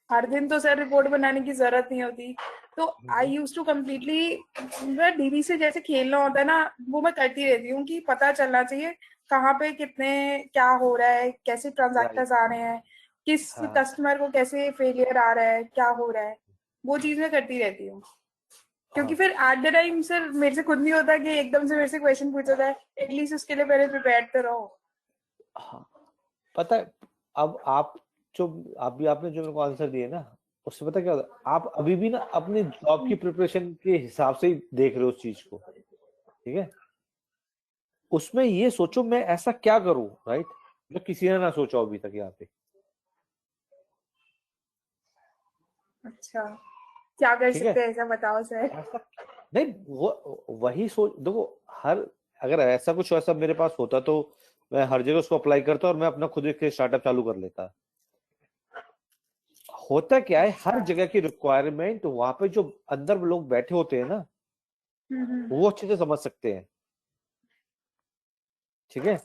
हर दिन तो सर रिपोर्ट बनाने की जरूरत नहीं होती। तो आई यूज टू कम्प्लीटली, मैं डीबी से जैसे खेलना होता है ना, वो मैं करती रहती हूँ कि पता चलना चाहिए कहाँ पे कितने क्या हो रहा है, कैसे
राइट।
ट्रांजैक्टर्स आ रहे हैं, किस
हाँ,
कस्टमर को कैसे फेलियर आ रहा है, क्या हो रहा है। वो चीज मैं करती रहती हूँ, क्योंकि
हाँ,
फिर एट द टाइम सर मेरे से खुद नहीं होता कि एकदम से मेरे से क्वेश्चन पूछा जाए। एटलीस्ट उसके लिए पहले प्रिपेयर तो रहो।
हाँ। पता है, अब आप जो अभी आपने जो मेरे को आंसर दिए ना, उससे पता क्या होता है? आप अभी भी ना अपने जॉब की प्रिपरेशन के हिसाब से ही देख रहे हो उस चीज को, ठीक है? उसमें ये सोचो मैं ऐसा क्या करूं, राइट, जो किसी ने ना सोचा हो अभी तक यहाँ पे।
अच्छा, क्या कर
ठीक है,
सकते हैं ऐसा बताओ सर।
ऐसा नहीं, वो वही सोच देखो। हर अगर ऐसा कुछ वैसा मेरे पास होता तो मैं हर जगह उसको अप्लाई करता और मैं अपना खुद एक स्टार्टअप चालू कर लेता। होता क्या है, हर
अच्छा।
जगह की रिक्वायरमेंट वहां पे जो अंदर लोग बैठे होते हैं ना,
हम्म।
वो अच्छे से समझ सकते हैं, ठीक है?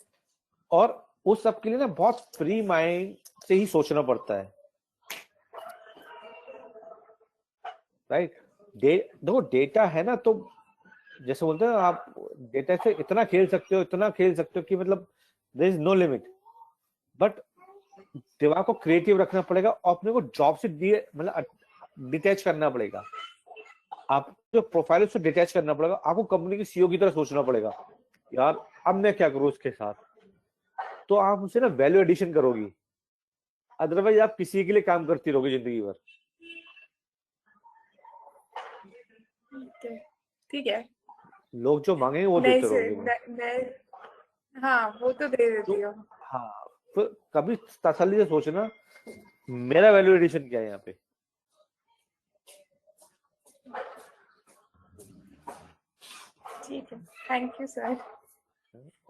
और उस सब के लिए ना बहुत फ्री माइंड से ही सोचना पड़ता है, राइट? देखो डेटा है ना, तो जैसे बोलते हैं आप, डेटा से इतना खेल सकते हो, इतना खेल सकते हो कि मतलब there is no limit. But दिमाग को क्रिएटिव रखना पड़ेगा और अपने को जॉब से मतलब डिटैच करना पड़ेगा। आप जो प्रोफाइल उससे डिटैच करना पड़ेगा। आपको कंपनी की सीईओ की तरह सोचना पड़ेगा, यार अब मैं क्या करूं उसके साथ। तो आप उसे ना वैल्यू एडिशन करोगी, अदरवाइज आप किसी के लिए काम करती रहोगी जिंदगी भर।
ओके, ठीक है।
लोग जो मांगेंगे वो
नहीं
देते
सर,
रहोगे।
हाँ वो तो दे
तो
देती हूँ।
हाँ, फिर कभी तसल्ली से सोचना मेरा वैल्यू एडिशन क्या है यहाँ पे।
ठीक है, थैंक यू सर।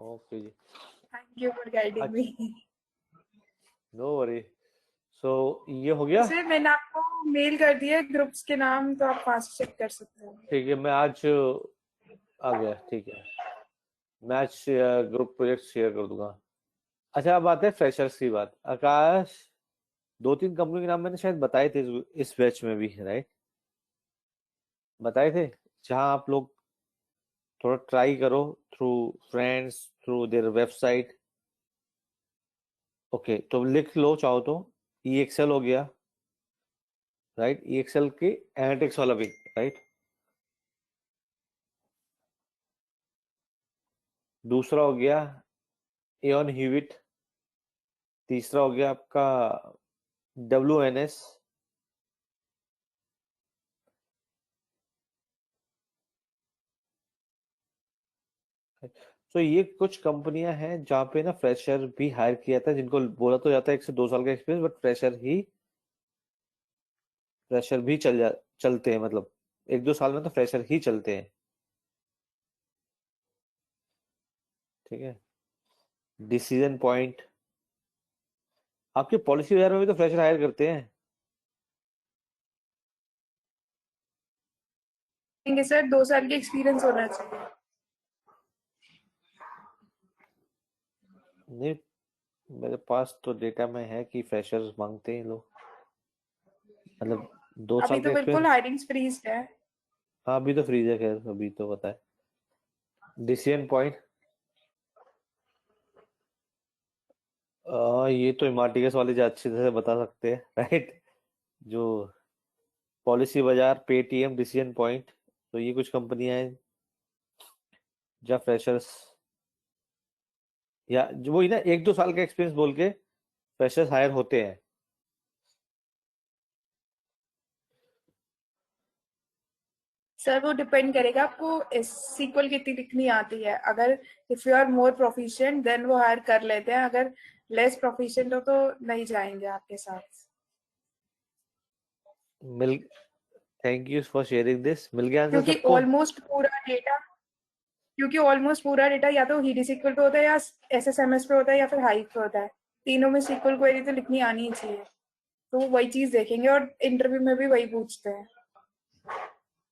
ओके जी।
थैंक यू फॉर गाइडिंग
अच्छा,
मी।
No worry. सो ये हो गया।
सर मैंने आपको मेल कर दिया ग्रुप्स के नाम, तो आप वहां से चेक कर सकते हो।
ठीक है, मैं आज आ गया, ठीक है। मैं आज ग्रुप प्रोजेक्ट शेयर कर दूंगा। अच्छा, अब आते हैं फ्रेशर्स की बात। आकाश, दो तीन कंपनी के नाम मैंने शायद बताए थे इस बैच में भी, राइट? बताए थे, जहां आप लोग थोड़ा ट्राई करो through friends, through their website. Okay, तो लिख लो चाहो तो। ई एक्सेल हो गया, राइट? ई एक्सेल के एनालिटिक्स वाला भी, राइट? दूसरा हो गया एऑन ह्यूविट, तीसरा हो गया आपका WNS, तो ये कुछ कंपनियां हैं जहाँ पे ना फ्रेशर भी हायर किया था, जिनको बोला तो जाता है 1 से 2 साल का एक्सपीरियंस, बट फ्रेशर भी चलते हैं, मतलब 1-2 साल में तो फ्रेशर ही चलते हैं। ठीक है। डिसीजन पॉइंट, आपकी पॉलिसी वगैरह में भी तो फ्रेशर हायर करते हैं।
देंगे सर, 2 साल की एक्सपीरियंस होना चाहिए।
नहीं, मेरे पास तो डेटा में है कि फ्रेशर्स मांगते हैं लोग, मतलब 2 साल
अभी
का
तो बिल्कुल
एक्सपीरियंस।
हायरिंग फ्रीज है।
हाँ, अभी तो फ्रीज है, खैर अभी तो पता है। डिसीजन पॉइंट, ये तो इमार्टिकस वाले जो अच्छी तरह से बता सकते हैं राइट। जो पॉलिसी बाजार, पेटीएम, डिसीजन पॉइंट, तो ये कुछ कंपनियां हैं जहाँ फ्रेशर्स, या जो वही ना 1-2 साल का एक्सपीरियंस बोल के फ्रेशर्स हायर होते हैं।
सर वो डिपेंड करेगा आपको सीक्वल कितनी लिखनी आती है। अगर if you are more proficient then वो हायर कर लेते हैं, अगर लेस प्रोफिशिएंट हो तो नहीं जाएंगे आपके साथ।
मिल thank you for sharing this. मिल गया आंसर
क्योंकि
सबको?
ऑलमोस्ट पूरा डेटा क्योंकि ऑलमोस्ट पूरा डेटा या तो हीडी सीक्वल पे होता है, या एसएसएमएस पे होता है, या फिर हाइव पे होता है। तीनों में सीक्वल क्वेरी तो लिखनी आनी ही चाहिए। तो वो वही चीज देखेंगे और इंटरव्यू में भी वही पूछते हैं।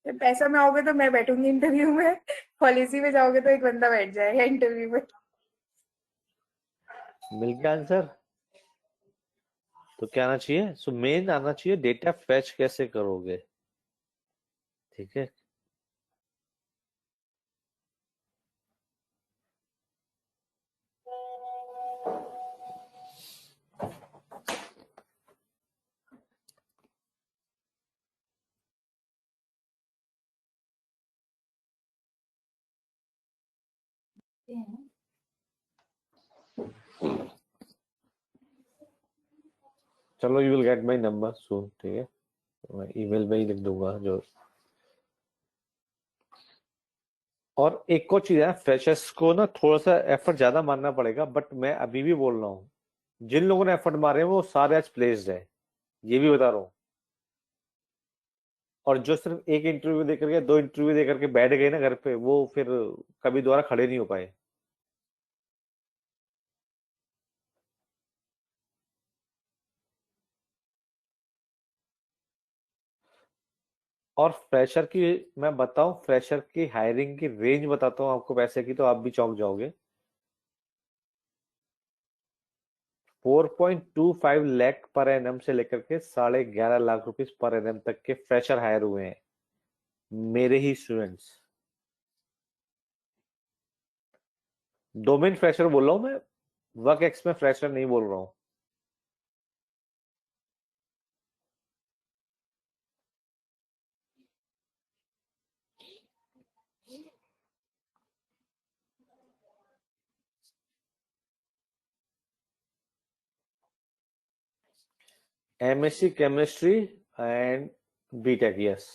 पैसा में आओगे तो मैं बैठूंगी इंटरव्यू में, पॉलिसी में जाओगे तो एक बंदा बैठ जाएगा इंटरव्यू में।
मिल गया आंसर? तो क्या आना चाहिए? सो मेन आना चाहिए डेटा फैच कैसे करोगे। ठीक है। चलो, you will get my number soon. ठीक है, मैं ईमेल में ही लिख दूंगा जो। और एक और चीज है, फ्रेशर्स को ना थोड़ा सा एफर्ट ज्यादा मारना पड़ेगा, बट मैं अभी भी बोल रहा हूँ, जिन लोगों ने एफर्ट मारे हैं वो सारे आज प्लेस्ड है, ये भी बता रहा हूँ। और जो सिर्फ एक इंटरव्यू देकर के, 2 इंटरव्यू देकर के बैठ गए ना घर पे, वो फिर कभी दोबारा खड़े नहीं हो पाए। और फ्रेशर की, मैं बताऊं, फ्रेशर की हायरिंग की रेंज बताता हूँ आपको पैसे की, तो आप भी चौंक जाओगे। 4.25 लाख पर एनएम से लेकर के 11.5 लाख रुपीस पर एनएम तक के फ्रेशर हायर हुए हैं, मेरे ही स्टूडेंट्स। डोमेन फ्रेशर बोल रहा हूँ मैं, वर्क एक्स में फ्रेशर नहीं बोल रहा हूँ। MSc chemistry and BTech, yes.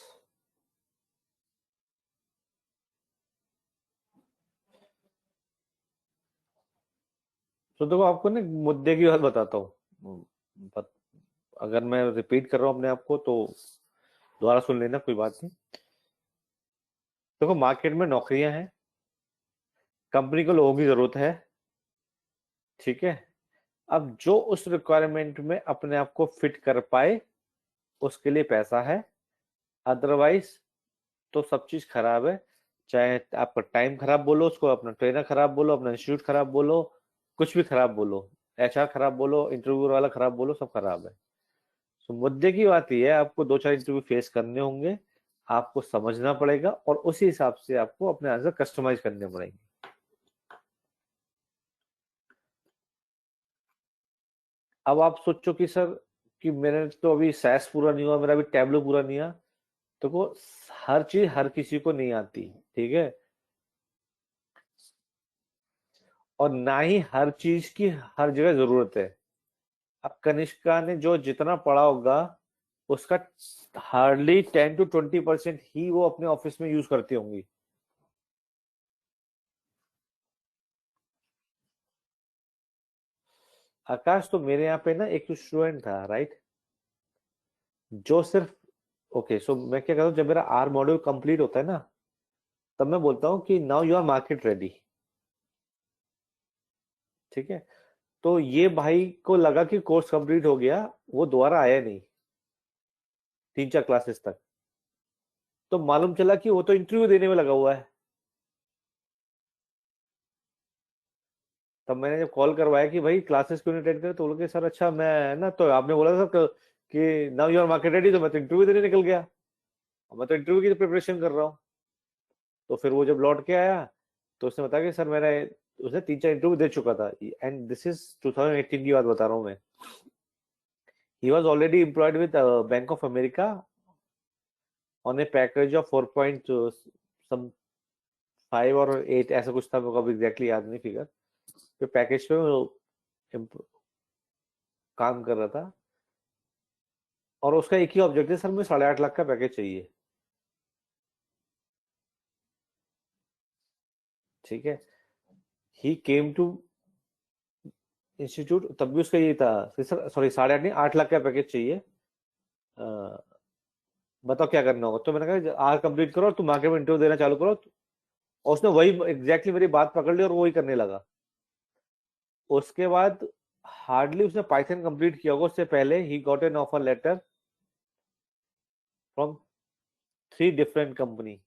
तो देखो, आपको ना मुद्दे की बात बताता हूँ, अगर मैं रिपीट कर रहा हूँ अपने आप को तो दोबारा सुन लेना, कोई बात नहीं। देखो, मार्केट में नौकरियां हैं, कंपनी को लोगों की जरूरत है। ठीक है। अब जो उस रिक्वायरमेंट में अपने आप को फिट कर पाए, उसके लिए पैसा है। अदरवाइज तो सब चीज खराब है। चाहे आपका टाइम खराब बोलो उसको, अपना ट्रेनर खराब बोलो, अपना इंस्टीट्यूट खराब बोलो, कुछ भी खराब बोलो, एचआर खराब बोलो, इंटरव्यू वाला खराब बोलो, सब खराब है। तो मुद्दे की बात यह है, आपको 2-4 इंटरव्यू फेस करने होंगे, आपको समझना पड़ेगा, और उसी हिसाब से आपको अपने आंसर कस्टमाइज करने पड़ेंगे। अब आप सोचो कि सर, कि मेरे तो अभी सैस पूरा नहीं हुआ, मेरा अभी टैबलो पूरा नहीं हुआ, तो वो हर चीज हर किसी को नहीं आती। ठीक है। और ना ही हर चीज की हर जगह जरूरत है। अब कनिष्का ने जो जितना पढ़ा होगा उसका हार्डली 10 to 20% ही वो अपने ऑफिस में यूज करती होंगी। आकाश, तो मेरे यहाँ पे ना एक स्टूडेंट था, राइट, जो सिर्फ, ओके, सो मैं क्या करता हूँ, जब मेरा आर मॉड्यूल कंप्लीट होता है ना, तब मैं बोलता हूँ कि now you are market ready. ठीक है, तो ये भाई को लगा कि कोर्स कंप्लीट हो गया, वो दोबारा आया नहीं 3 4 क्लासेस तक। तो मालूम चला कि वो तो इंटरव्यू देने में लगा हुआ है। तब मैंने जब कॉल करवाया कि भाई क्लासेस क्यों नहीं अटेंड करे, तो बोले कि सर अच्छा मैं ना, तो आपने बोला सर कि now you are market ready, तो मैं तो इंटरव्यू देने निकल गया। और मैं तो इंटरव्यू की प्रिपरेशन कर रहा हूँ। तो फिर वो जब लौट के आया तो उसने बताया कि सर मैंने, उसने 3 4 इंटरव्यू दे चुका था, एंड दिस इज 2018 की बात बता रहा हूँ मैं। He was already employed with bank of America on A package of 4 सम 5 और 8, ऐसा कुछ था, मेरे को एग्जैक्टली याद नहीं फिगर। तो पैकेज पे वो काम कर रहा था, और उसका एक ही ऑब्जेक्ट है, सर मुझे 8.5 लाख का पैकेज चाहिए। ठीक है, ही केम टू इंस्टीट्यूट, तब भी उसका ये था कि सर सॉरी 8.5 नहीं, 8 लाख का पैकेज चाहिए, बताओ क्या करना होगा। तो मैंने कहा आर कंप्लीट करो और तुम मार्केट में इंटरव्यू देना चालू करो। और उसने वही एग्जैक्टली मेरी बात पकड़ ली और वही करने लगा। उसके बाद हार्डली उसने पाइथन कंप्लीट किया होगा, उससे पहले ही got an offer letter from 3 different company.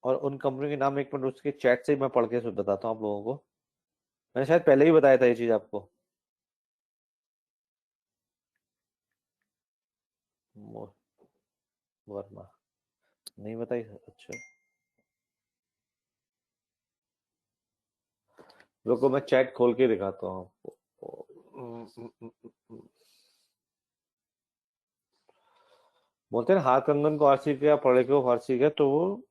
और उन कंपनी के नाम एक मिनट उसके चैट से ही मैं पढ़ के बताता हूँ आप लोगों को। मैंने शायद पहले ही बताया था ये चीज आपको। वर्मा, नहीं बताई, अच्छा रुको मैं चैट खोल के दिखाता हूँ आपको। बोलते हैं ना, हाथ कंगन को आरसी किया, पढ़े को फारसी किया, तो वो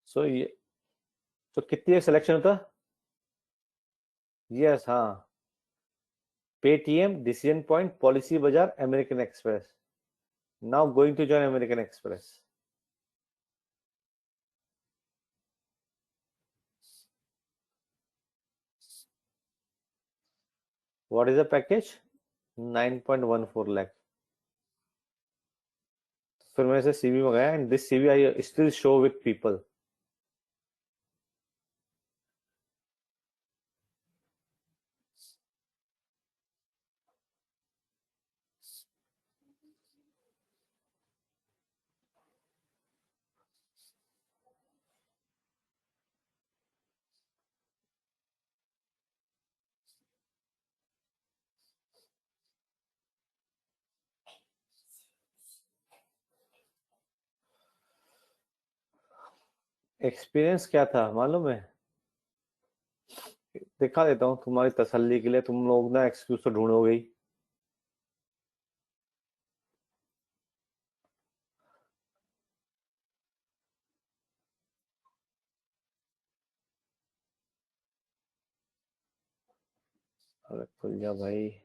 सो ये, तो कितनी सिलेक्शन होता? यस, हाँ, Paytm, decision point, policy Bazaar, American Express. Now going to join American Express. What is the package? 9.14 lakh. फिर मैंने से सीवी मंगाया, and this CV I still show with people. Experience क्या था मालूम है? दिखा देता हूँ तुम्हारी तसल्ली के लिए, तुम लोग ना एक्सक्यूज तो ढूंढोगे ही। अरे खुल जा भाई।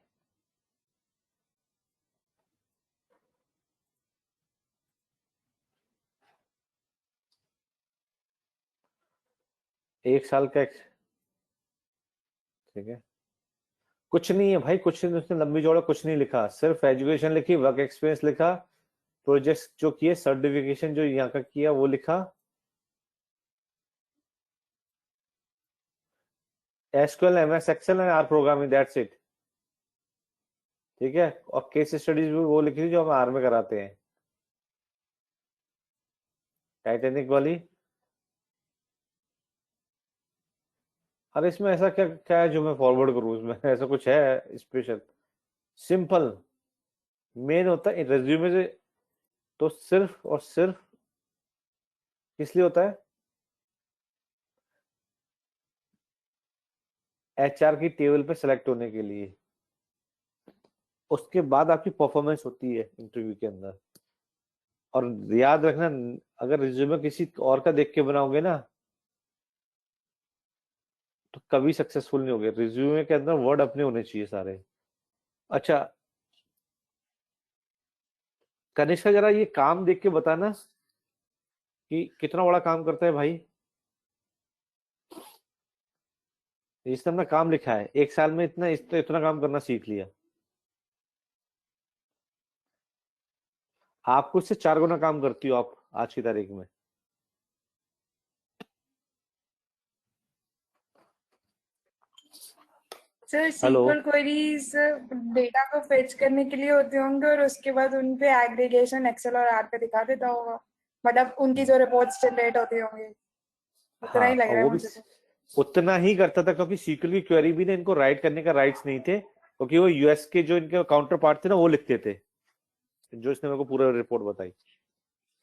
एक साल का ठीक है, कुछ नहीं है भाई, कुछ नहीं, उसने लंबी चौड़ा कुछ नहीं लिखा, सिर्फ एजुकेशन लिखी, वर्क एक्सपीरियंस लिखा, प्रोजेक्ट्स जो किए, सर्टिफिकेशन जो यहाँ का किया वो लिखा, SQL, MS Excel and R programming, that's it. ठीक है, और केस स्टडीज भी वो लिखी थी जो हम आर में कराते हैं, टाइटेनिक वाली। अरे इसमें ऐसा क्या क्या है जो मैं फॉरवर्ड करूँ, इसमें ऐसा कुछ है स्पेशल? सिंपल। मेन होता है रेज्यूमे से, तो सिर्फ और सिर्फ किस लिए होता है? एचआर की टेबल पे सेलेक्ट होने के लिए। उसके बाद आपकी परफॉर्मेंस होती है इंटरव्यू के अंदर। और याद रखना, अगर रिज्यूमे किसी और का देख के बनाओगे ना, तो कभी सक्सेसफुल नहीं होगे। रिज्यूमे के अंदर वर्ड अपने होने चाहिए सारे। अच्छा कनिष्का, जरा ये काम देख के बताना कि कितना बड़ा काम करता है भाई। इसने अपना काम लिखा है, एक साल में इतना काम करना सीख लिया। आपको इससे 4 गुना काम करती हो आप आज की तारीख में।
Sir
hello.
Sequel queries data को फेच करने के लिए होते होंगे और उसके बाद उन पे एग्रीगेशन एक्सेल और आर पे दिखा देता होगा, मतलब उनकी जो रिपोर्ट्स जनरेट होती होंगी, उतना
हाँ,
ही लग
और
रहा है
वो भी
मुझे तो।
उतना ही करता था, क्योंकि सीक्वल की क्वेरी भी ना इनको राइट करने का राइट्स नहीं थे, क्योंकि वो यूएस के जो इनके काउंटर पार्ट थे ना, वो लिखते थे, जो इसने मेरे को पूरा रिपोर्ट बताई।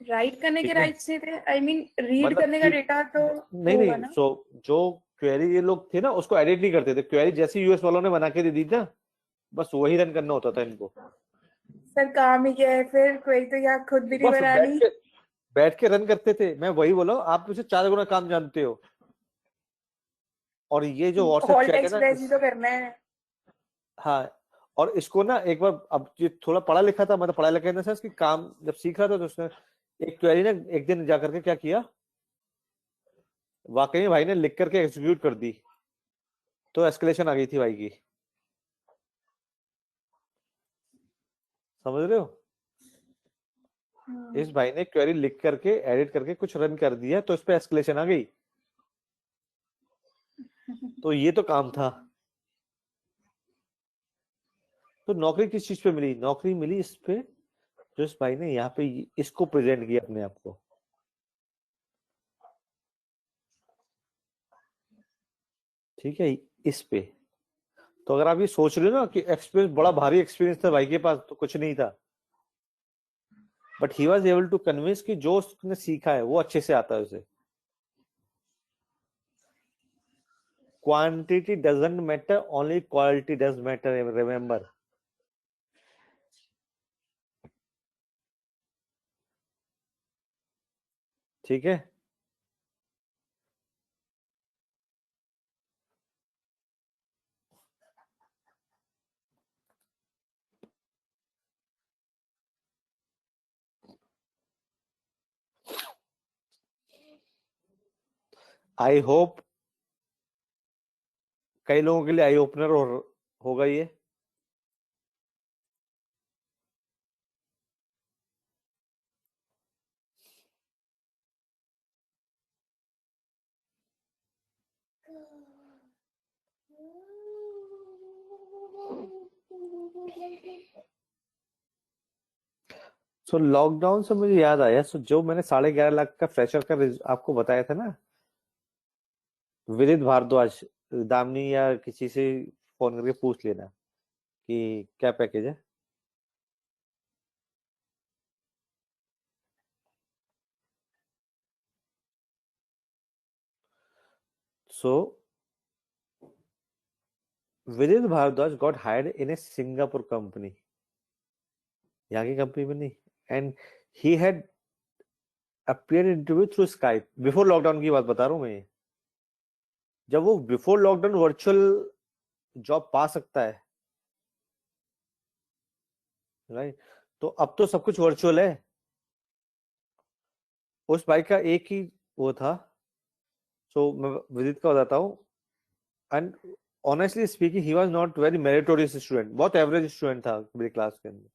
राइट करने के
ठीक है,
राइट्स नहीं थे, आई मीन रीड
मतलब
करने का
कि
डेटा तो
नहीं
होगा
नहीं,
ना।
जो क्वेरी ये लोग थे ना, उसको एडिट नहीं करते थे। क्वेरी जैसे यूएस वालों ने बना के दे दी ना, बस वही रन करना होता था इनको।
सर काम ही क्या है फिर, कोई तो या खुद भी नहीं
बस
बनानी।
बैठ के रन करते थे। मैं वही बोला, आप मुझे 4 गुना काम जानते हो। और ये जो व्हाट्सएप
ऑल
चैट है
टेक्स्ट
ना
प्रेस ही तो करना है।
हाँ, और इसको ना एक बार, अब ये थोड़ा पढ़ा लिखा था, मतलब पढ़ा लिखा इन द सेंस कि काम जब सीख रहा था, तो उसने एक क्वेरी ना एक दिन जा करके क्या किया, वाकई में भाई ने लिख करके एग्जीक्यूट कर दी, तो एस्केलेशन आ गई थी भाई की। समझ रहे हो? इस भाई ने क्वेरी लिख करके एडिट करके कुछ रन कर दिया, तो इस पे एस्केलेशन आ गई। तो ये तो काम था। तो नौकरी किस चीज पे मिली? नौकरी मिली इस पे, जो इस भाई ने यहाँ पे इसको प्रेजेंट किया अपने आप को। ठीक है, इस पे। तो अगर आप ये सोच रहे हो ना कि एक्सपीरियंस बड़ा भारी एक्सपीरियंस था भाई के पास, तो कुछ नहीं था। But he was able to convince कि जो उसने सीखा है वो अच्छे से आता है उसे। Quantity doesn't matter, only quality does matter, remember. ठीक है। आई होप कई लोगों के लिए आई ओपनर होगा ये। सो लॉकडाउन से मुझे याद आया, सो जो मैंने 11.5 लाख का फ्रेशर का आपको बताया था ना, विदित भारद्वाज, दामनी या किसी से फोन करके पूछ लेना कि क्या पैकेज है। सो विदित भारद्वाज गॉट हायर्ड इन ए सिंगापुर कंपनी, यहाँ की कंपनी में नहीं। And he had appear interview through Skype before lockdown की बात बता रहा हूँ मैं ये। जब वो बिफोर लॉकडाउन वर्चुअल जॉब पा सकता है, राइट, तो अब तो सब कुछ वर्चुअल है। उस भाई का एक ही वो था। सो मैं विदित का बताता हूँ। And honestly speaking, he was not very meritorious student, बहुत एवरेज स्टूडेंट था मेरी क्लास के अंदर।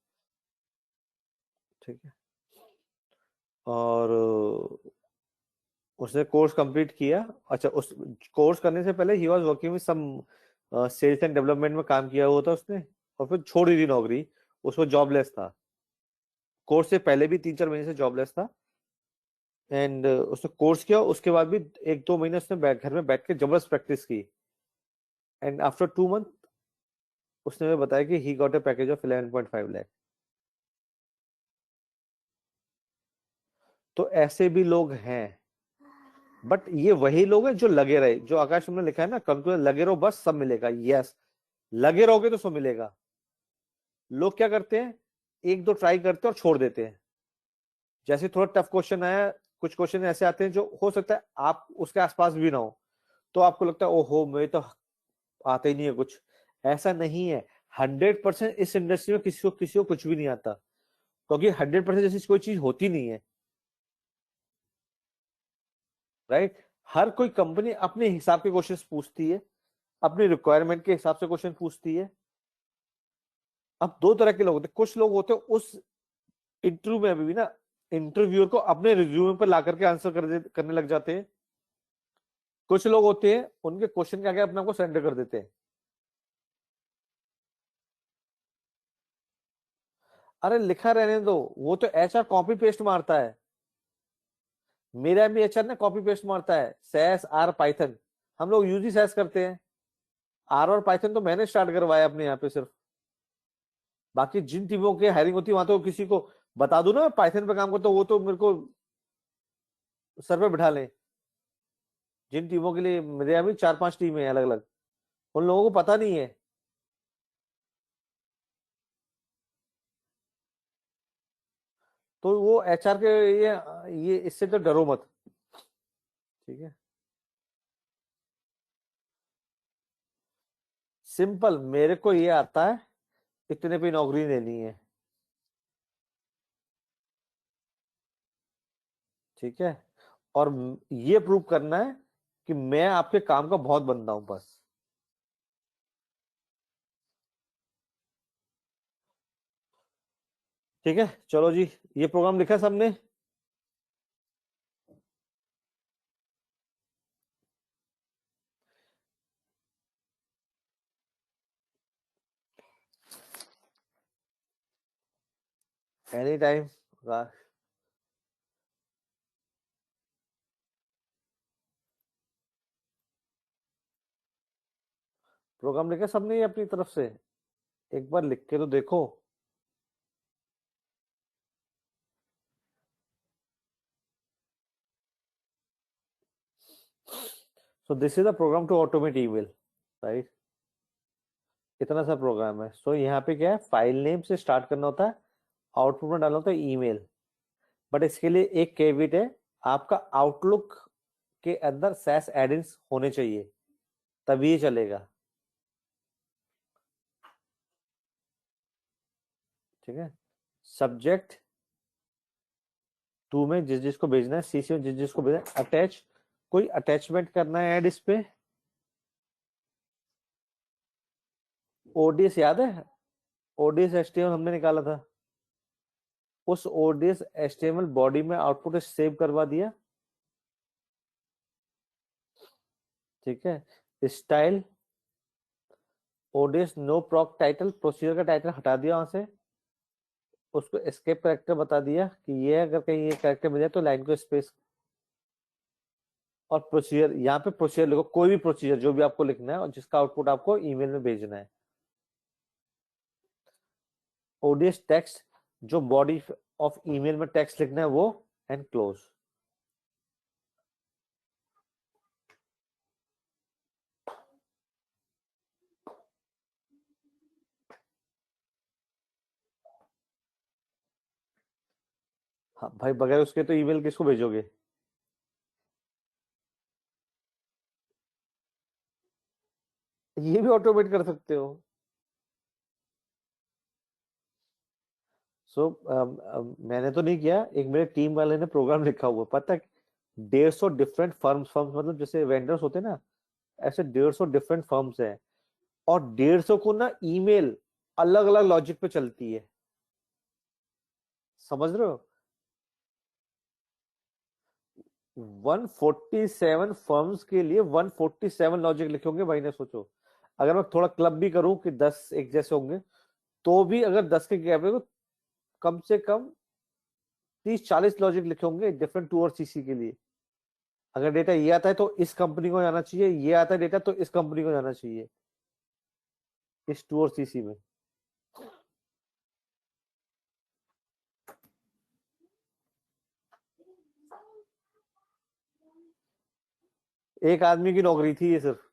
ठीक है। और उसने कोर्स कंप्लीट किया। अच्छा, उस कोर्स करने से पहले ही was working with some sales and development में काम किया हुआ था उसने, और फिर छोड़ ही दी नौकरी, उसको जॉबलेस था। कोर्स से पहले भी 3-4 महीने से जॉबलेस था, एंड उसने कोर्स किया, उसके बाद भी 1-2 महीने उसने घर में बैठ के जबरदस्त प्रैक्टिस की, एंड आफ्टर 2 मंथ उसने मुझे बताया कि he got a package of 11.5 lakh. तो ऐसे भी लोग हैं, बट ये वही लोग हैं जो लगे रहे, जो आकाश तुमने लिखा है ना, कंक्लूजन लगे रहो बस सब मिलेगा। यस, लगे रहोगे तो सब मिलेगा। लोग क्या करते हैं, 1-2 ट्राई करते हैं और छोड़ देते हैं। जैसे थोड़ा टफ क्वेश्चन आया, कुछ क्वेश्चन ऐसे आते हैं जो हो सकता है आप उसके आसपास भी ना हो, तो आपको लगता है ओहो मुझे तो आता ही नहीं है कुछ। ऐसा नहीं है, 100% इस इंडस्ट्री में किसी को कुछ भी नहीं आता, क्योंकि 100% जैसी कोई चीज होती नहीं है, राइट। हर कोई कंपनी अपने हिसाब के क्वेश्चन पूछती है, अपनी रिक्वायरमेंट के हिसाब से क्वेश्चन पूछती है। अब दो तरह के लोग होते हैं, कुछ लोग होते हैं उस इंटरव्यू में अभी भी ना, इंटरव्यूअर को अपने रिज्यूमे पर ला करके आंसर करने लग जाते हैं। कुछ लोग होते हैं उनके क्वेश्चन के आगे अपने आप को सरेंडर कर देते हैं। अरे लिखा रहने दो, वो तो एचआर कॉपी पेस्ट मारता है। मेरा भी एचआर ने कॉपी पेस्ट मारता है, सैस आर पाइथन, हम लोग यूज ही सैस करते हैं। आर और पाइथन तो मैंने स्टार्ट करवाया अपने यहाँ पे सिर्फ। बाकी जिन टीमों की हायरिंग होती है वहां तो किसी को बता दूं ना पाइथन पे काम करता हूं, वो तो मेरे को सर पे बिठा लें। जिन टीमों के लिए मेरे यहाँ भी 4-5 टीमें हैं अलग अलग, उन लोगों को पता नहीं है। तो वो एचआर के ये इससे तो डरो मत, ठीक है। सिंपल, मेरे को ये आता है, इतने पे नौकरी लेनी है, ठीक है। और ये प्रूव करना है कि मैं आपके काम का बहुत बंदा हूं बस। ठीक है, चलो जी, ये प्रोग्राम लिखा है सबने? Any time. प्रोग्राम लिखा सबने ही अपनी तरफ से? एक बार लिख के तो देखो। So this is the program to automate email, right. इतना सा प्रोग्राम है। सो यहाँ पे क्या है, फाइल नेम से स्टार्ट करना होता है, आउटपुट में डालना होता है ईमेल। बट इसके लिए एक केविट है, आपका आउटलुक के अंदर सैस एडिंग्स होने चाहिए, तभी ये चलेगा, ठीक है। सब्जेक्ट टू में जिस जिसको भेजना है, सीसी में जिस जिसको भेजना है, अटैच, कोई अटैचमेंट करना है ऐड इस पे। ओडीएस याद है, ओडीएस एचटीएमएल हमने निकाला था, उस ओडीएस एचटीएमएल बॉडी में आउटपुट सेव करवा दिया, ठीक है। Style ODS no प्रॉक title, procedure का टाइटल हटा दिया वहां से, उसको एस्केप कैरेक्टर बता दिया कि ये अगर कहीं ये कैरेक्टर मिल जाए तो लाइन को स्पेस। और प्रोसीजर, यहाँ पे प्रोसीजर लिखो, कोई भी प्रोसीजर जो भी आपको लिखना है और जिसका आउटपुट आपको ईमेल में भेजना है। ओडीएस टेक्स्ट, जो बॉडी ऑफ ईमेल में टेक्स्ट लिखना है वो, एंड क्लोज। हाँ भाई, बगैर उसके तो ईमेल किसको भेजोगे? ये भी ऑटोमेट कर सकते हो। सो मैंने तो नहीं किया, एक मेरे टीम वाले ने प्रोग्राम लिखा हुआ, पता है 150 डिफरेंट फर्म्स मतलब जैसे वेंडर्स होते हैं ना, ऐसे 150 डिफरेंट फर्म्स हैं, और 150 को ना ईमेल अलग अलग लॉजिक पे चलती है, समझ रहे हो? 147 फर्म्स के लिए 147 लॉजिक लिखे होंगे भाई ने, सोचो अगर मैं थोड़ा क्लब भी करूं कि 10 एक जैसे होंगे, तो भी अगर 10 के गैप है तो कम से कम 30-40 लॉजिक लिखे होंगे डिफरेंट टू और सीसी के लिए। अगर डेटा ये आता है तो इस कंपनी को जाना चाहिए, ये आता है डेटा तो इस कंपनी को जाना चाहिए, इस टू और सीसी में। एक आदमी की नौकरी थी ये सिर्फ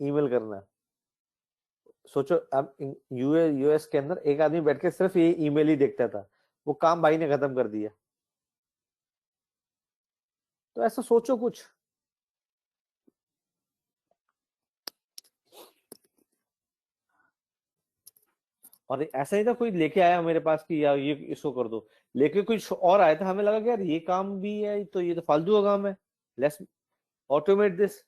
ईमेल करना। सोचो अब यूएस के अंदर एक आदमी बैठ के सिर्फ ये ईमेल ही देखता था, वो काम भाई ने खत्म कर दिया। तो ऐसा सोचो कुछ। और ऐसा ही था कोई लेके आया मेरे पास कि यार ये इसको कर दो, लेके कुछ और आया था, हमें लगा कि यार ये काम भी है तो ये तो फालतू का काम है, let's automate this.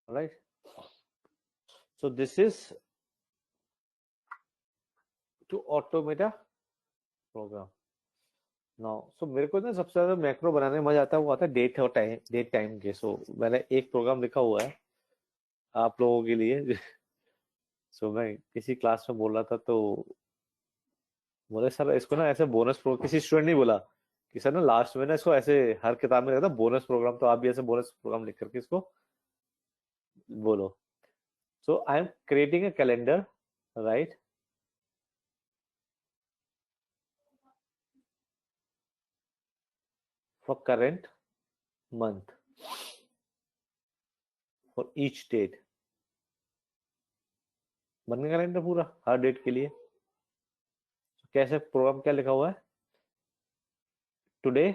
Right, so this is to automate a program now. So मेरे को ना सबसे ज्यादा मैक्रो बनाने में मजा आता है, वो आता है डेट और टाइम, डेट टाइम के। सो मैंने एक प्रोग्राम लिखा हुआ है आप लोगों के लिए। सो मैं किसी क्लास में बोल रहा था तो बोले सर इसको ना ऐसे बोनस प्रो, किसी स्टूडेंट ने बोला कि सर ना लास्ट में ना इसको ऐसे हर किताब में रहता बोनस प्रोग्राम, तो आप भी ऐसे बोनस प्रोग्राम लिख करके इसको बोलो। So I am creating a calendar, right, for current month for each date. बन गया कैलेंडर पूरा हर डेट के लिए। कैसे प्रोग्राम क्या लिखा हुआ है, टुडे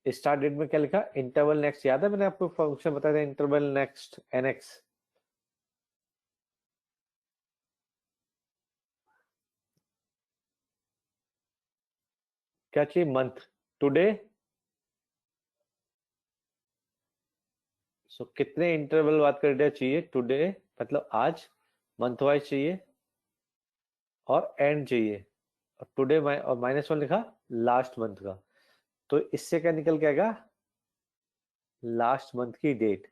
स्टार्ट डेट में क्या लिखा, इंटरवल नेक्स्ट, याद है मैंने आपको फंक्शन बताया था इंटरवल नेक्स्ट एनएक्स। क्या चाहिए, मंथ, टुडे। सो कितने इंटरवल बात कर डेटा चाहिए, टुडे मतलब आज, मंथ वाइज चाहिए और एंड चाहिए। और टुडे और -1 लिखा लास्ट मंथ का, तो इससे क्या निकल के आएगा, लास्ट मंथ की डेट।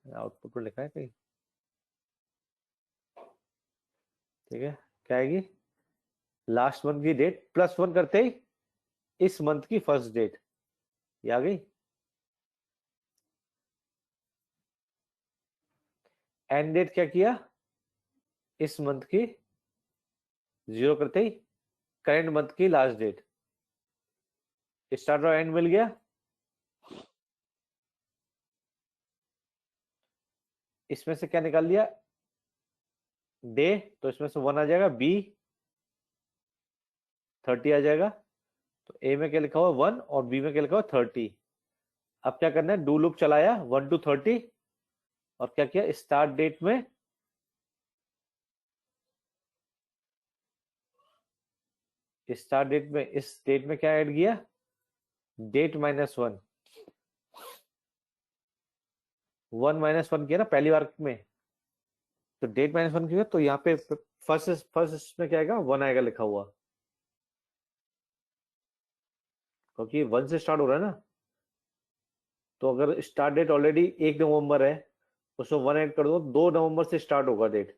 आउटपुट में लिखा है कहीं, ठीक है, क्या आएगी, लास्ट मंथ की डेट +1 करते ही इस मंथ की फर्स्ट डेट, ये आ गई। एंड डेट क्या किया, इस मंथ की 0 करते ही करेंट मंथ की लास्ट डेट, स्टार्ट और एंड मिल गया। इसमें से क्या निकाल लिया, डे, तो इसमें से 1 आ जाएगा, बी 30 आ जाएगा, तो ए में क्या लिखा हुआ 1 और बी में क्या लिखा हुआ 30। अब क्या करना है, डू लूप चलाया 1 to 30 और क्या किया, स्टार्ट डेट में स्टार्ट डेट में इस डेट में क्या ऐड किया, डेट -1, 1 - 1 किया ना पहली बार में, तो डेट -1 किया तो यहाँ पे फर्स्ट इसमें क्या आएगा, 1 आएगा लिखा हुआ, क्योंकि 1 से स्टार्ट हो रहा है ना। तो अगर स्टार्ट डेट ऑलरेडी 1 नवंबर है, उसमें 1 ऐड कर दो, 2 नवंबर से स्टार्ट होगा डेट,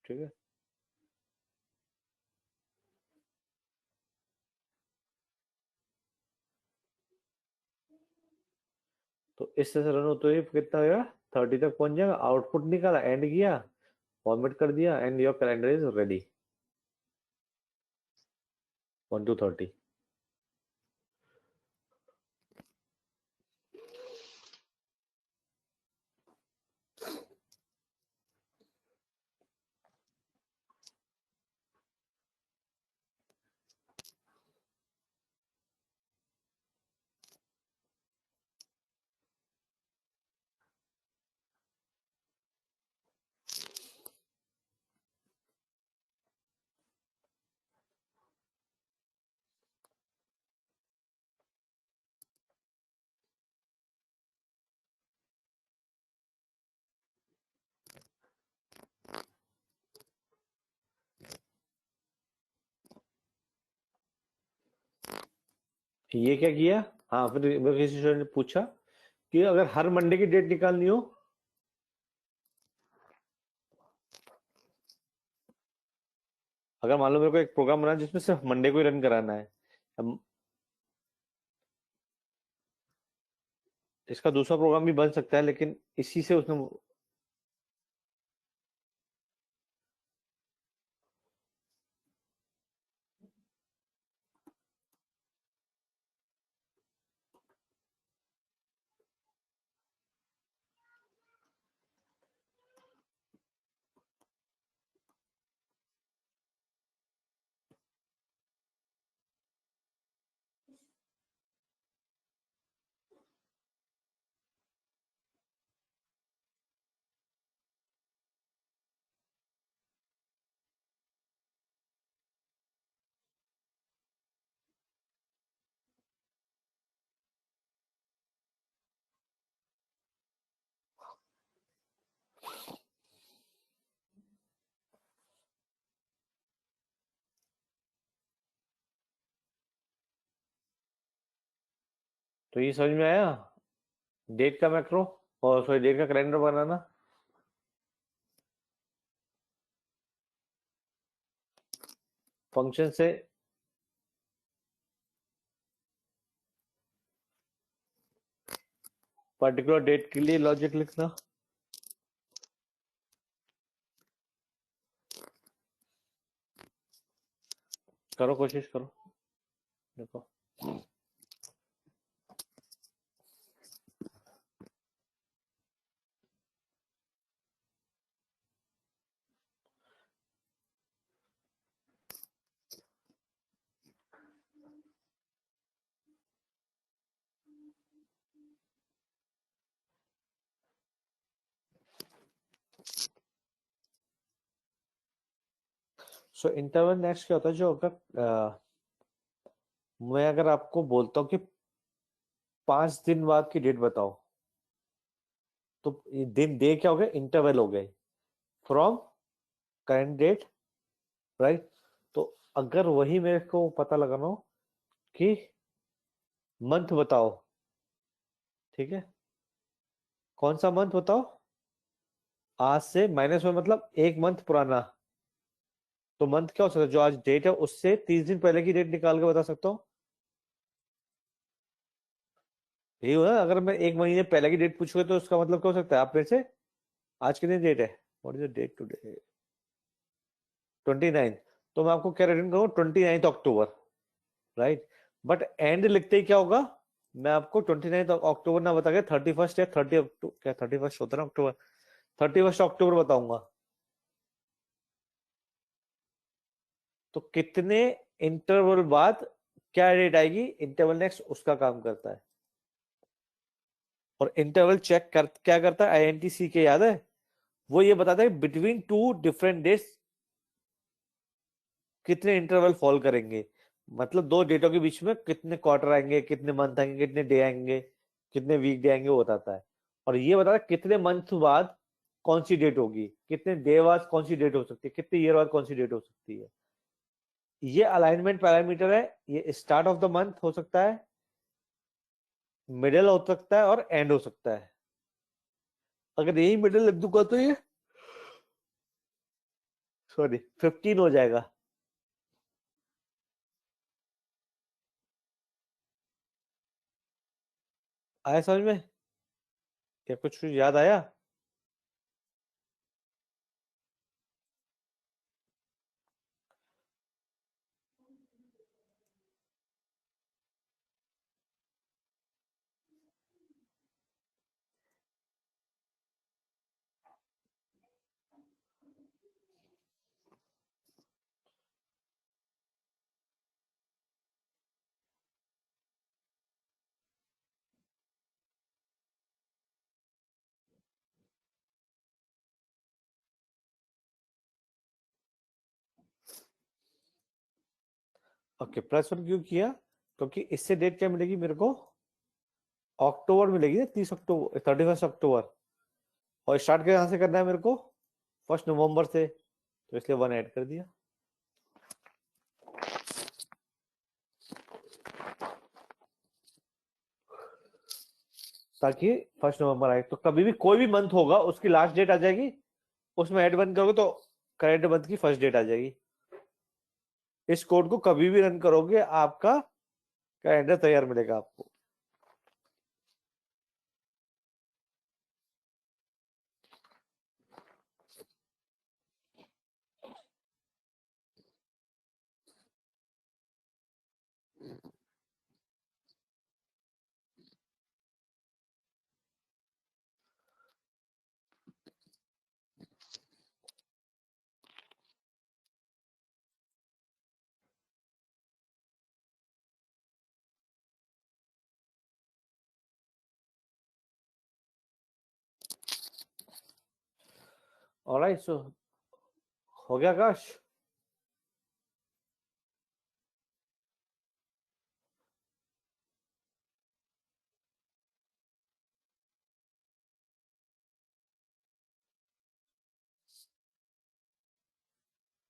ठीक है। तो इस तरह से रन होते हुए कितना होगा, 30 तक पहुंच जाएगा, आउटपुट निकाला, एंड किया, फॉर्मेट कर दिया, and your calendar is ready, 1 to 30। ये क्या किया? हाँ, फिर मेरे किसी स्टूडेंट ने पूछा कि अगर हर मंडे की डेट निकालनी हो, अगर मान लो मेरे को एक प्रोग्राम बनाना है जिसमें सिर्फ मंडे को ही रन कराना है, इसका दूसरा प्रोग्राम भी बन सकता है, लेकिन इसी से उसने तो ये समझ में आया डेट का मैक्रो, और सॉरी डेट का कैलेंडर बनाना। फंक्शन से पर्टिकुलर डेट के लिए लॉजिक लिखना। करो, कोशिश करो, देखो। सो इंटरवल नेक्स्ट क्या होता है, जो अगर मैं अगर आपको बोलता हूँ कि 5 दिन बाद की डेट बताओ, तो ये दिन डे क्या हो गए, इंटरवल हो गए फ्रॉम करंट डेट, राइट। तो अगर वही मेरे को पता लगाना हो कि मंथ बताओ, ठीक है, कौन सा मंथ बताओ, आज से माइनस में मतलब एक मंथ पुराना, तो मंथ क्या हो सकता है, जो आज डेट है उससे 30 दिन पहले की डेट निकाल के बता सकता हूँ। यही हुआ, अगर मैं एक महीने पहले की डेट पूछूंगा तो उसका मतलब क्या हो सकता है, आप मेरे से आज कितनी डेट है, what is the date today, 29, तो मैं आपको क्या रिटर्न करूँ, 29 अक्टूबर, राइट। बट एंड लिखते ही क्या होगा, मैं आपको 29 अक्टूबर ना बता के 31 या 30 अक्टूबर, क्या 31 होता है ना अक्टूबर, 31 अक्टूबर बताऊंगा। तो कितने इंटरवल बाद क्या डेट आएगी, इंटरवल नेक्स्ट उसका काम करता है। और इंटरवल चेक कर क्या करता है, आईएनटीसी के याद है, वो ये बताता है बिटवीन टू डिफरेंट डेट्स कितने इंटरवल फॉल करेंगे, मतलब दो डेटों के बीच में कितने क्वार्टर आएंगे, कितने मंथ आएंगे, कितने डे आएंगे, कितने वीक डे आएंगे, वो बताता है। और ये बताता है कितने मंथ बाद कौन सी डेट होगी, कितने डे बाद कौन सी डेट हो सकती है, कितने ईयर बाद कौन सी डेट हो सकती है। ये अलाइनमेंट पैरामीटर है, ये स्टार्ट ऑफ द मंथ हो सकता है, मिडिल हो सकता है, और एंड हो सकता है। अगर यही मिडिल लिख दूंगा तो ये सॉरी 15 हो जाएगा। आया समझ में, क्या कुछ याद आया? ओके, +1 क्यों किया, क्योंकि इससे डेट क्या मिलेगी मेरे को, अक्टूबर मिलेगी ना, 30 अक्टूबर, 31 अक्टूबर। और स्टार्ट कहाँ से करना है मेरे को, 1 नवंबर से, तो इसलिए 1 ऐड कर दिया। ताकि 1 नवंबर आए। तो कभी भी कोई भी मंथ होगा उसकी लास्ट डेट आ जाएगी, उसमें ऐड बंद करोगे तो करेंट मंथ की फर्स्ट डेट आ जाएगी। इस कोड को कभी भी रन करोगे आपका कैलेंडर तैयार मिलेगा आपको। ऑलराइट, सो हो गया Akash?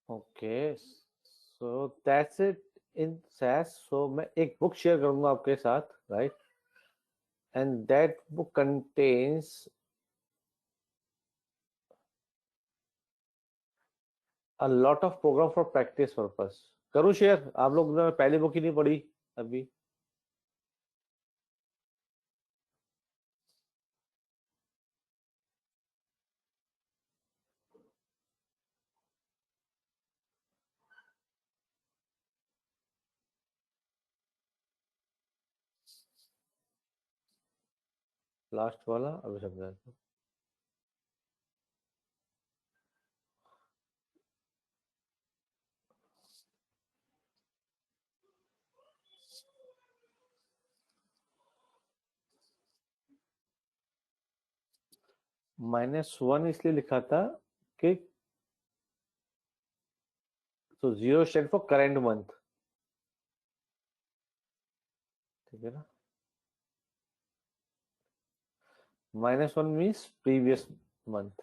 Okay, so that's it in SAS। So मैं एक बुक शेयर करूंगा आपके साथ, right, and that book contains a lot of program for practice purpose। करूँ शेयर? आप लोग ने पहली बुक ही नहीं पढ़ी अभी। लास्ट वाला अभी समझा दो। -1 इसलिए लिखा था कि तो 0 स्टैंड फॉर करेंट मंथ, ठीक है ना। -1 मीन्स प्रीवियस मंथ।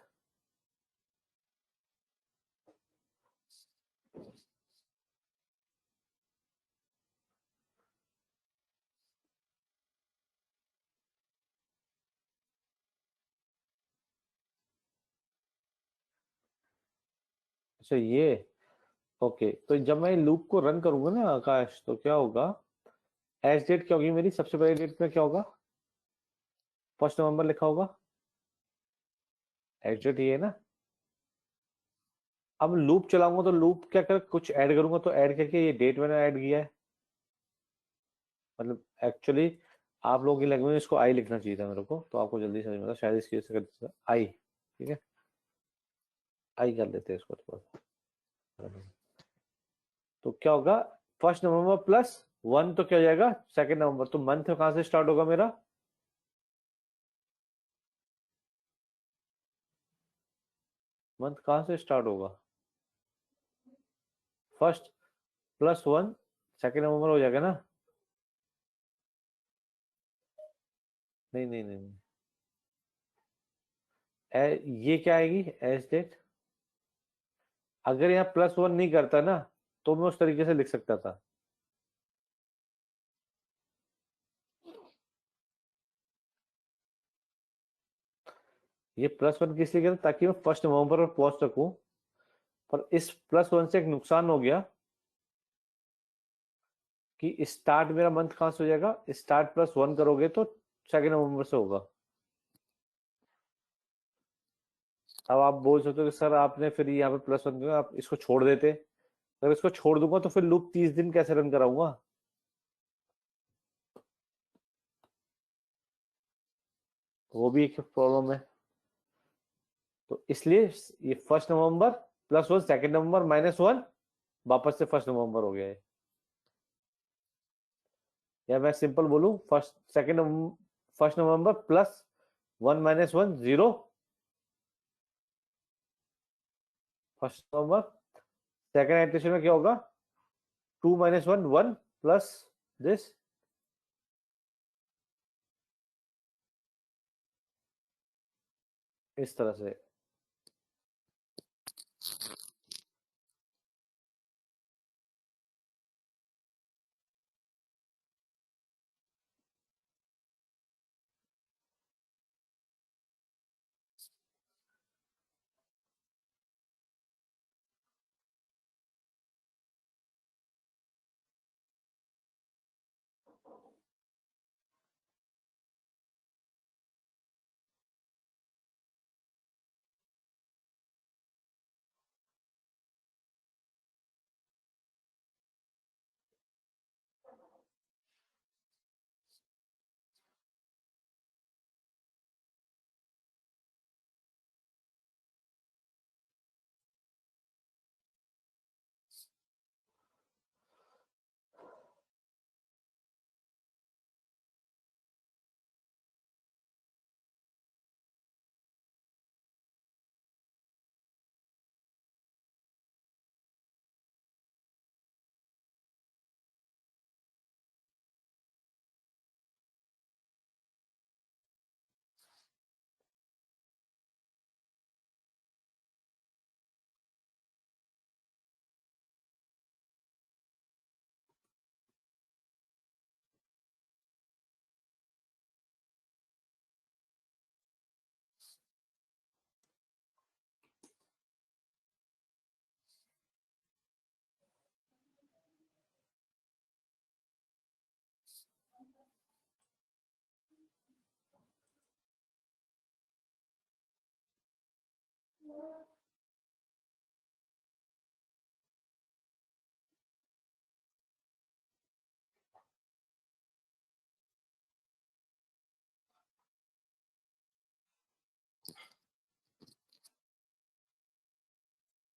अच्छा ये, ओके, तो जब मैं लूप को रन करूंगा ना आकाश, तो क्या होगा, एज डेट क्या होगी मेरी, सबसे पहली डेट में क्या होगा, 1 नवंबर लिखा होगा, एज डेट ये है ना। अब लूप चलाऊंगा तो लूप क्या कर, कुछ ऐड करूंगा तो ऐड करके ये डेट मैंने ऐड किया है, मतलब एक्चुअली आप लोगों की लैंग्वेज में इसको आई लिखना चाहिए था मेरे को, तो आपको जल्दी समझ में आता, शायद इसकी वजह से आई, ठीक है, आई कर लेते हैं इसको थोड़ा सा। तो क्या होगा, 1 नवंबर प्लस 1 तो क्या हो जाएगा 2 नवंबर। तो मंथ कहां से स्टार्ट होगा मेरा, मंथ कहां से स्टार्ट होगा, 1 + 1 2 नवंबर हो जाएगा ना। नहीं नहीं नहीं, नहीं। ये क्या आएगी एज डेट, अगर यहाँ +1 नहीं करता ना तो मैं उस तरीके से लिख सकता था। ये +1 किस लिए करता, ताकि मैं 1 नवंबर पर पहुंच सकूं। पर इस +1 से एक नुकसान हो गया कि स्टार्ट मेरा मंथ कहां से हो जाएगा, स्टार्ट +1 करोगे तो 2 नवंबर से होगा। अब आप बोल सकते हो कि सर आपने फिर यहाँ पे +1 किया, आप इसको छोड़ देते। अगर इसको छोड़ दूंगा तो फिर लूप 30 दिन कैसे रन कराऊंगा, वो भी एक प्रॉब्लम है। तो इसलिए ये 1 नवंबर +1 2 नवंबर -1 वापस से 1 नवंबर हो गया है। या मैं सिंपल बोलूं, 1 नवंबर +1 -1 0, 1 नवंबर सेकेंड एडिशन में क्या होगा, 2 -1 1 प्लस दिस, इस तरह से।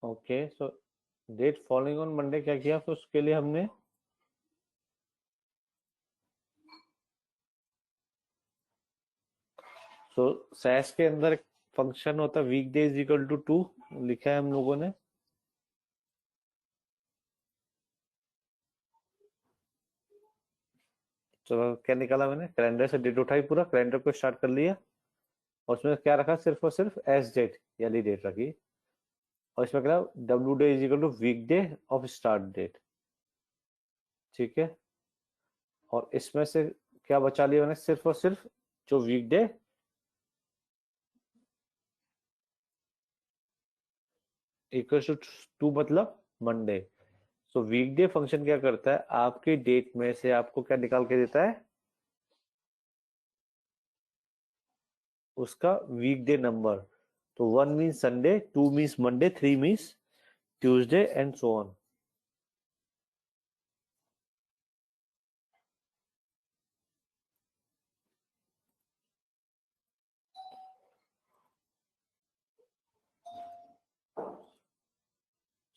Okay, so date following on Monday क्या किया, तो उसके लिए हमने सैस के अंदर फंक्शन होता है weekday is equal to 2 लिखा है हम लोगों ने। चलो क्या निकाला मैंने, कैलेंडर से डेट उठाई, पूरा कैलेंडर को स्टार्ट कर लिया और उसमें क्या रखा, सिर्फ और सिर्फ एस डेट यानी डेट रखी और इसमें क्या W day is equal to weekday of start date. ठीक है, और इसमें से क्या बचा लिया मैंने, सिर्फ और सिर्फ जो वीक डे इक्वल टू मतलब मंडे। सो वीकडे फंक्शन क्या करता है, आपकी डेट में से आपको क्या निकाल के देता है, उसका वीकडे नंबर। तो 1 means Sunday, 2 means Monday, 3 means Tuesday and so on.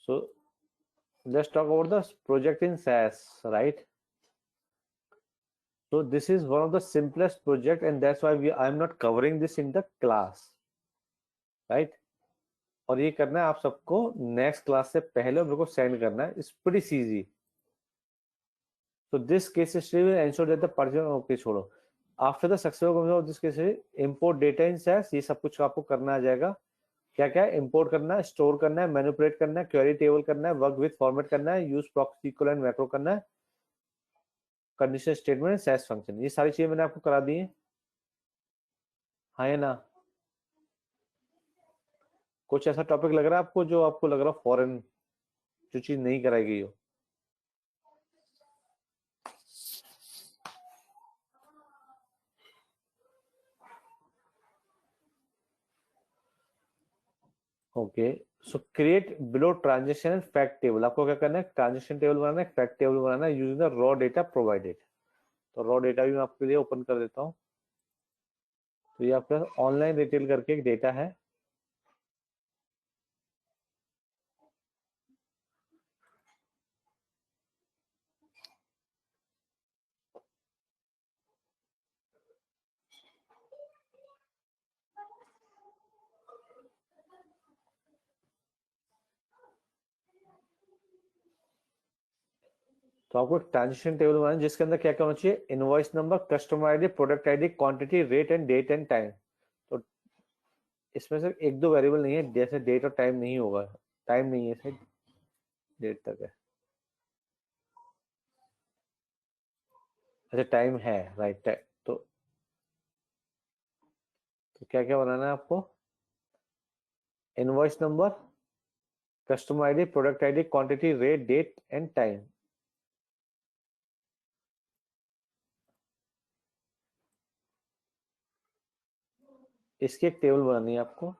So let's talk about the project in SAS, right? So this is one of the simplest project and that's why I am not covering this in the class, right? और ये करना है आप सबको next class से पहले मेरे को सेंड करना है, it's pretty easy. So this case history will ensure that the person, okay छोड़ो, after the successful completion of this case history import data in SAS, ये सब कुछ आपको करना आ जाएगा। क्या क्या इंपोर्ट करना है, स्टोर करना है, मैनिपुलेट करना है, क्वेरी टेबल करना है, वर्क विद फॉर्मेट करना है, use proxy equal and macro करना है, कंडीशन स्टेटमेंट, सैस फंक्शन, ये सारी चीजें मैंने आपको करा दी है। हाँ या ना, कुछ ऐसा टॉपिक लग रहा है आपको जो आपको लग रहा है फॉरेन, जो चीज नहीं कराई गई हो? Okay, so create below transaction and fact table. आपको क्या करना है, ट्रांजेक्शन टेबल बनाना है, फैक्ट टेबल बनाना है using the raw data provided. तो रॉ डेटा भी मैं आपके लिए ओपन कर देता हूँ। तो ये आपका ऑनलाइन रिटेल करके एक डेटा है। तो आपको ट्रांजेक्शन टेबल बनाना है जिसके अंदर क्या क्या होना चाहिए, invoice number, customer ID, product ID, quantity, rate and date and time. तो इसमें से एक दो वेरिएबल नहीं है, जैसे डेट और टाइम नहीं होगा, टाइम नहीं है, सिर्फ डेट तक है। अच्छा टाइम है, राइट। तो क्या क्या बनाना है आपको, invoice number, customer ID, product ID, quantity, rate, date and time. इसकी एक टेबल बनानी है आपको,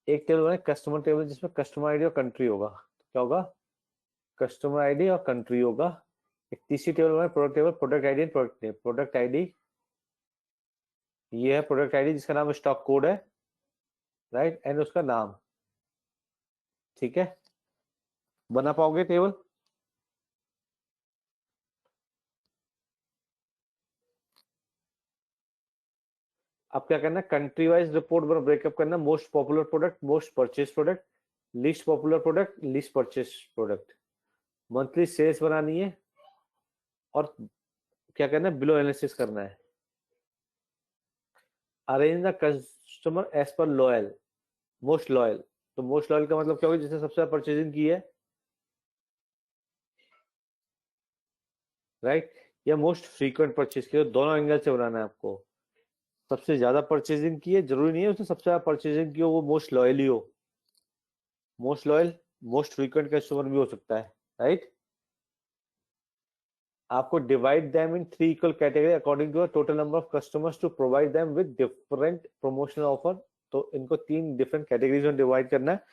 एक टेबल बनाए कस्टमर टेबल जिसमें कस्टमर आईडी और कंट्री होगा। तो क्या होगा, कस्टमर आईडी और कंट्री होगा। एक तीसरी टेबल बनाए product table, product ID, product ID, ये है प्रोडक्ट आईडी जिसका नाम स्टॉक कोड है, राइट, एंड उसका नाम। ठीक है, बना पाओगे टेबल? अब क्या करना है, कंट्री वाइज रिपोर्ट ब्रेकअप करना, most popular product, most purchase product, least popular product, least purchase product. Monthly sales बनानी है और क्या करना है, बिलो एनालिसिस करना है। Arrange the customer as per loyal, most loyal. तो मोस्ट लॉयल का मतलब क्या होगा, जिसने सबसे ज्यादा परचेजिंग की है, राइट, या मोस्ट फ्रीक्वेंट परचेज की। तो दोनों एंगल से बनाना है आपको। सबसे ज्यादा परचेजिंग की है, जरूरी नहीं है उसने सबसे ज्यादा परचेजिंग की हो वो मोस्ट लॉयल ही हो, most loyal, most frequent customer भी हो सकता है, राइट। आपको divide them in 3 equal category according to total number of customers to provide them with different promotional offer. तो इनको 3 डिफरेंट कैटेगरीज में डिवाइड करना है,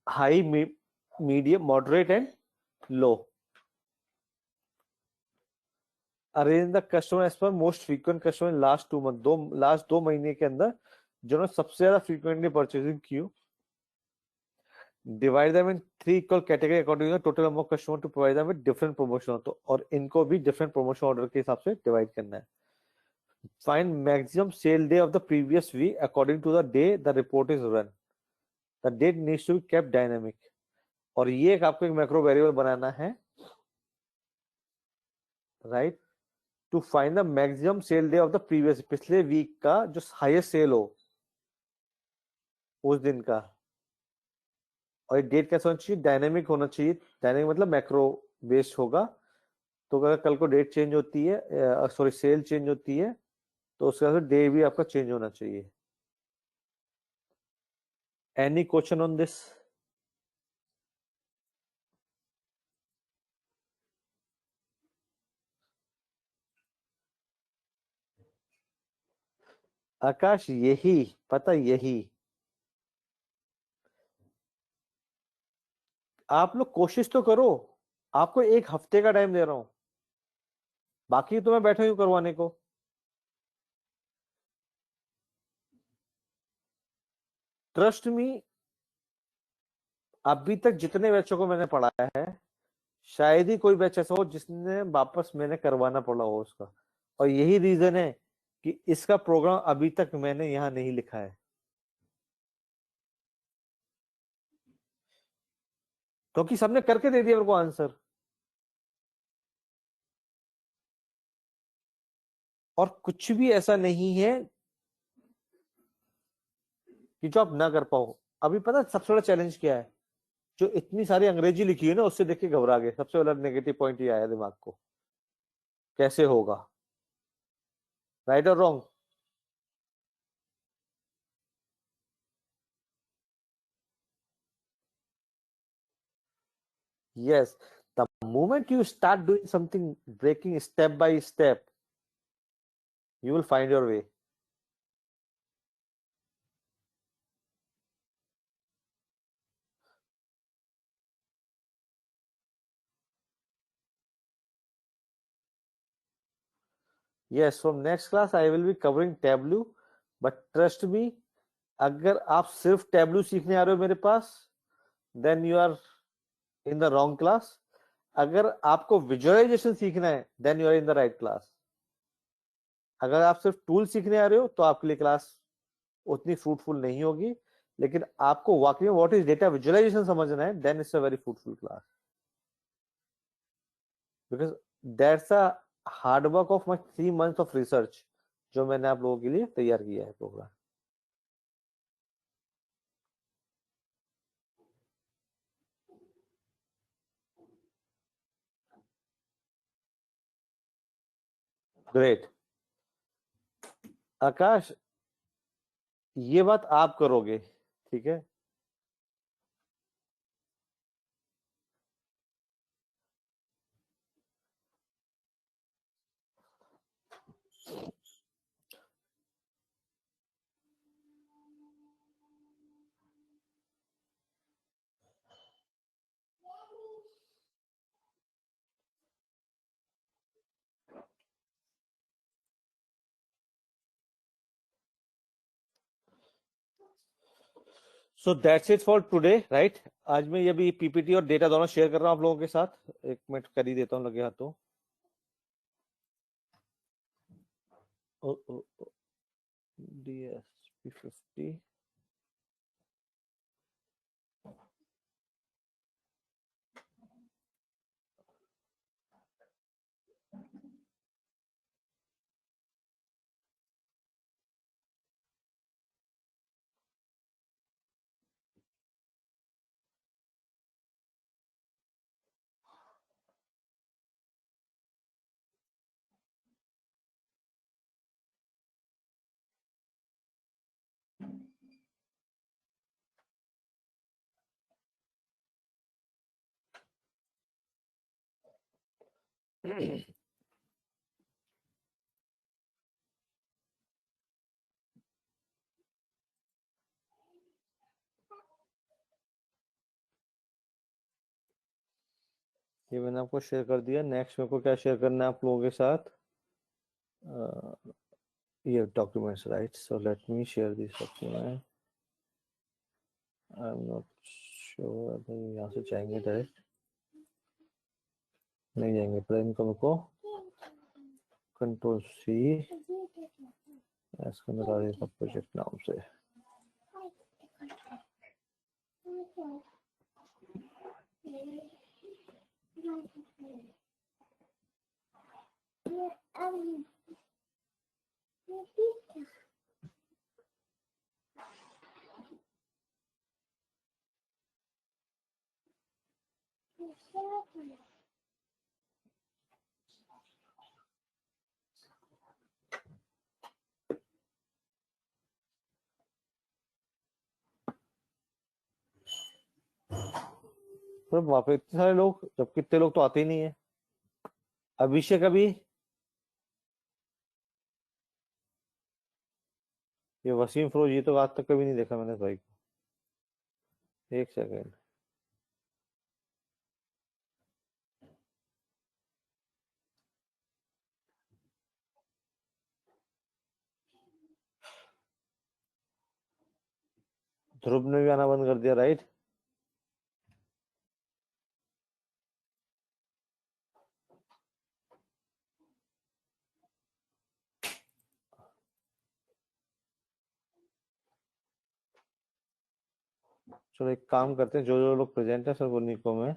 high, medium, moderate and low. Arrange the customer as per most frequent customer last 2 month, last 2 महीने के अंदर जिन्होंने सबसे ज्यादा फ्रीक्वेंटली परचेजिंग की हो, divide them in 3 equal category according to the total number of customer to provide them with different promotion, तो और इनको भी different promotion order के हिसाब से divide करना है. Find maximum sale day of the previous week according to the day the report is run. The date needs to be kept dynamic. और ये एक आपको एक मैक्रो वेरिएबल बनाना है, right, to find the maximum sale day of the previous, पिछले week का जो हाईएस्ट सेल हो उस दिन का. और ये डेट कैसा होना चाहिए? डायनेमिक होना चाहिए. डायनेमिक मतलब मैक्रो बेस्ड होगा. तो अगर कल को डेट चेंज होती है, सॉरी सेल चेंज होती है, तो उसका डे भी आपका चेंज होना चाहिए. Any question on this? Akash, यही पता, यही आप लोग कोशिश तो करो. आपको 1 हफ्ते का टाइम दे रहा हूं, बाकी तो मैं बैठा हूं करवाने को. ट्रस्ट मी, अभी तक जितने बच्चों को मैंने पढ़ाया है, शायद ही कोई बैच ऐसा हो जिसने वापस मैंने करवाना पड़ा हो उसका. और यही रीजन है कि इसका प्रोग्राम अभी तक मैंने यहां नहीं लिखा है, क्योंकि सबने करके दे दिया मेरे को आंसर. और कुछ भी ऐसा नहीं है कि जो आप ना कर पाओ. अभी पता सबसे बड़ा चैलेंज क्या है? जो इतनी सारी अंग्रेजी लिखी है ना, उससे देख के घबरा गए. सबसे बड़ा नेगेटिव पॉइंट ये आया दिमाग को, कैसे होगा, राइट और wrong? Yes, the moment you start doing something, breaking step by step, you will find your way. Yes, from next class I will be covering Tableau, but trust me, अगर आप सिर्फ Tableau सीखने आ रहे हो मेरे पास, then you are in the wrong class. अगर आपको visualisation सीखना है, then you are in the right class. अगर आप सिर्फ टूल सीखने आ रहे हो तो आपके लिए क्लास उतनी फ्रूटफुल नहीं होगी. लेकिन आपको वाकई में व्हाट इज डेटा विजुअलाइजेशन समझना है, then it's a very fruitful class, because that's a hard work of my 3 months of research जो मैंने आप लोगों के लिए तैयार किया है प्रोग्राम. ग्रेट. आकाश, ये बात आप करोगे, ठीक है? सो that's it for today, right? आज मैं ये भी पीपीटी और डेटा दोनों शेयर कर रहा हूँ आप लोगों के साथ. एक मिनट कर ही देता हूँ लगे हाथों. DSP50. ये मैंने आपको शेयर कर दिया. नेक्स्ट मेरे को क्या शेयर करना है आप लोगों के साथ? ये documents, right? So let me share this document. I am not यहाँ से जाएंगे डायरेक्ट, नहीं जाएंगे, पर इनको को कंट्रोल सी इसको निकाल देगा प्रोजेक्ट नाम से। पर वहां पे इतने सारे लोग, जब कितने लोग तो आते ही नहीं है। अभिषेक अभी, ये वसीम फरोज, ये तो आज तक कभी नहीं देखा मैंने भाई को। एक सेकेंड, ध्रुव ने भी आना बंद कर दिया, राइट? चलो एक काम करते हैं, जो जो लोग प्रेजेंट है सर वो निको में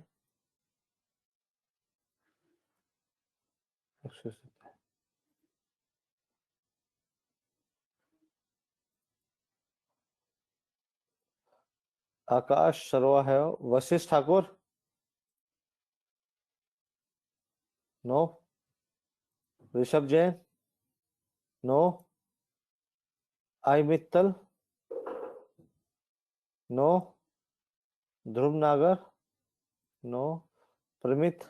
आकाश शर्मा है, वशिष्ठ ठाकुर नो, ऋषभ जैन नो, आई मित्तल नो, ध्रुव नागर नो, प्रमित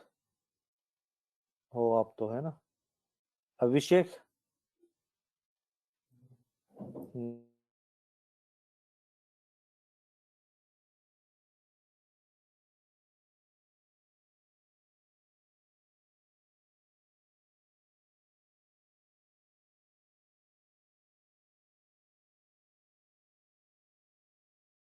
हो आप तो है ना, अभिषेक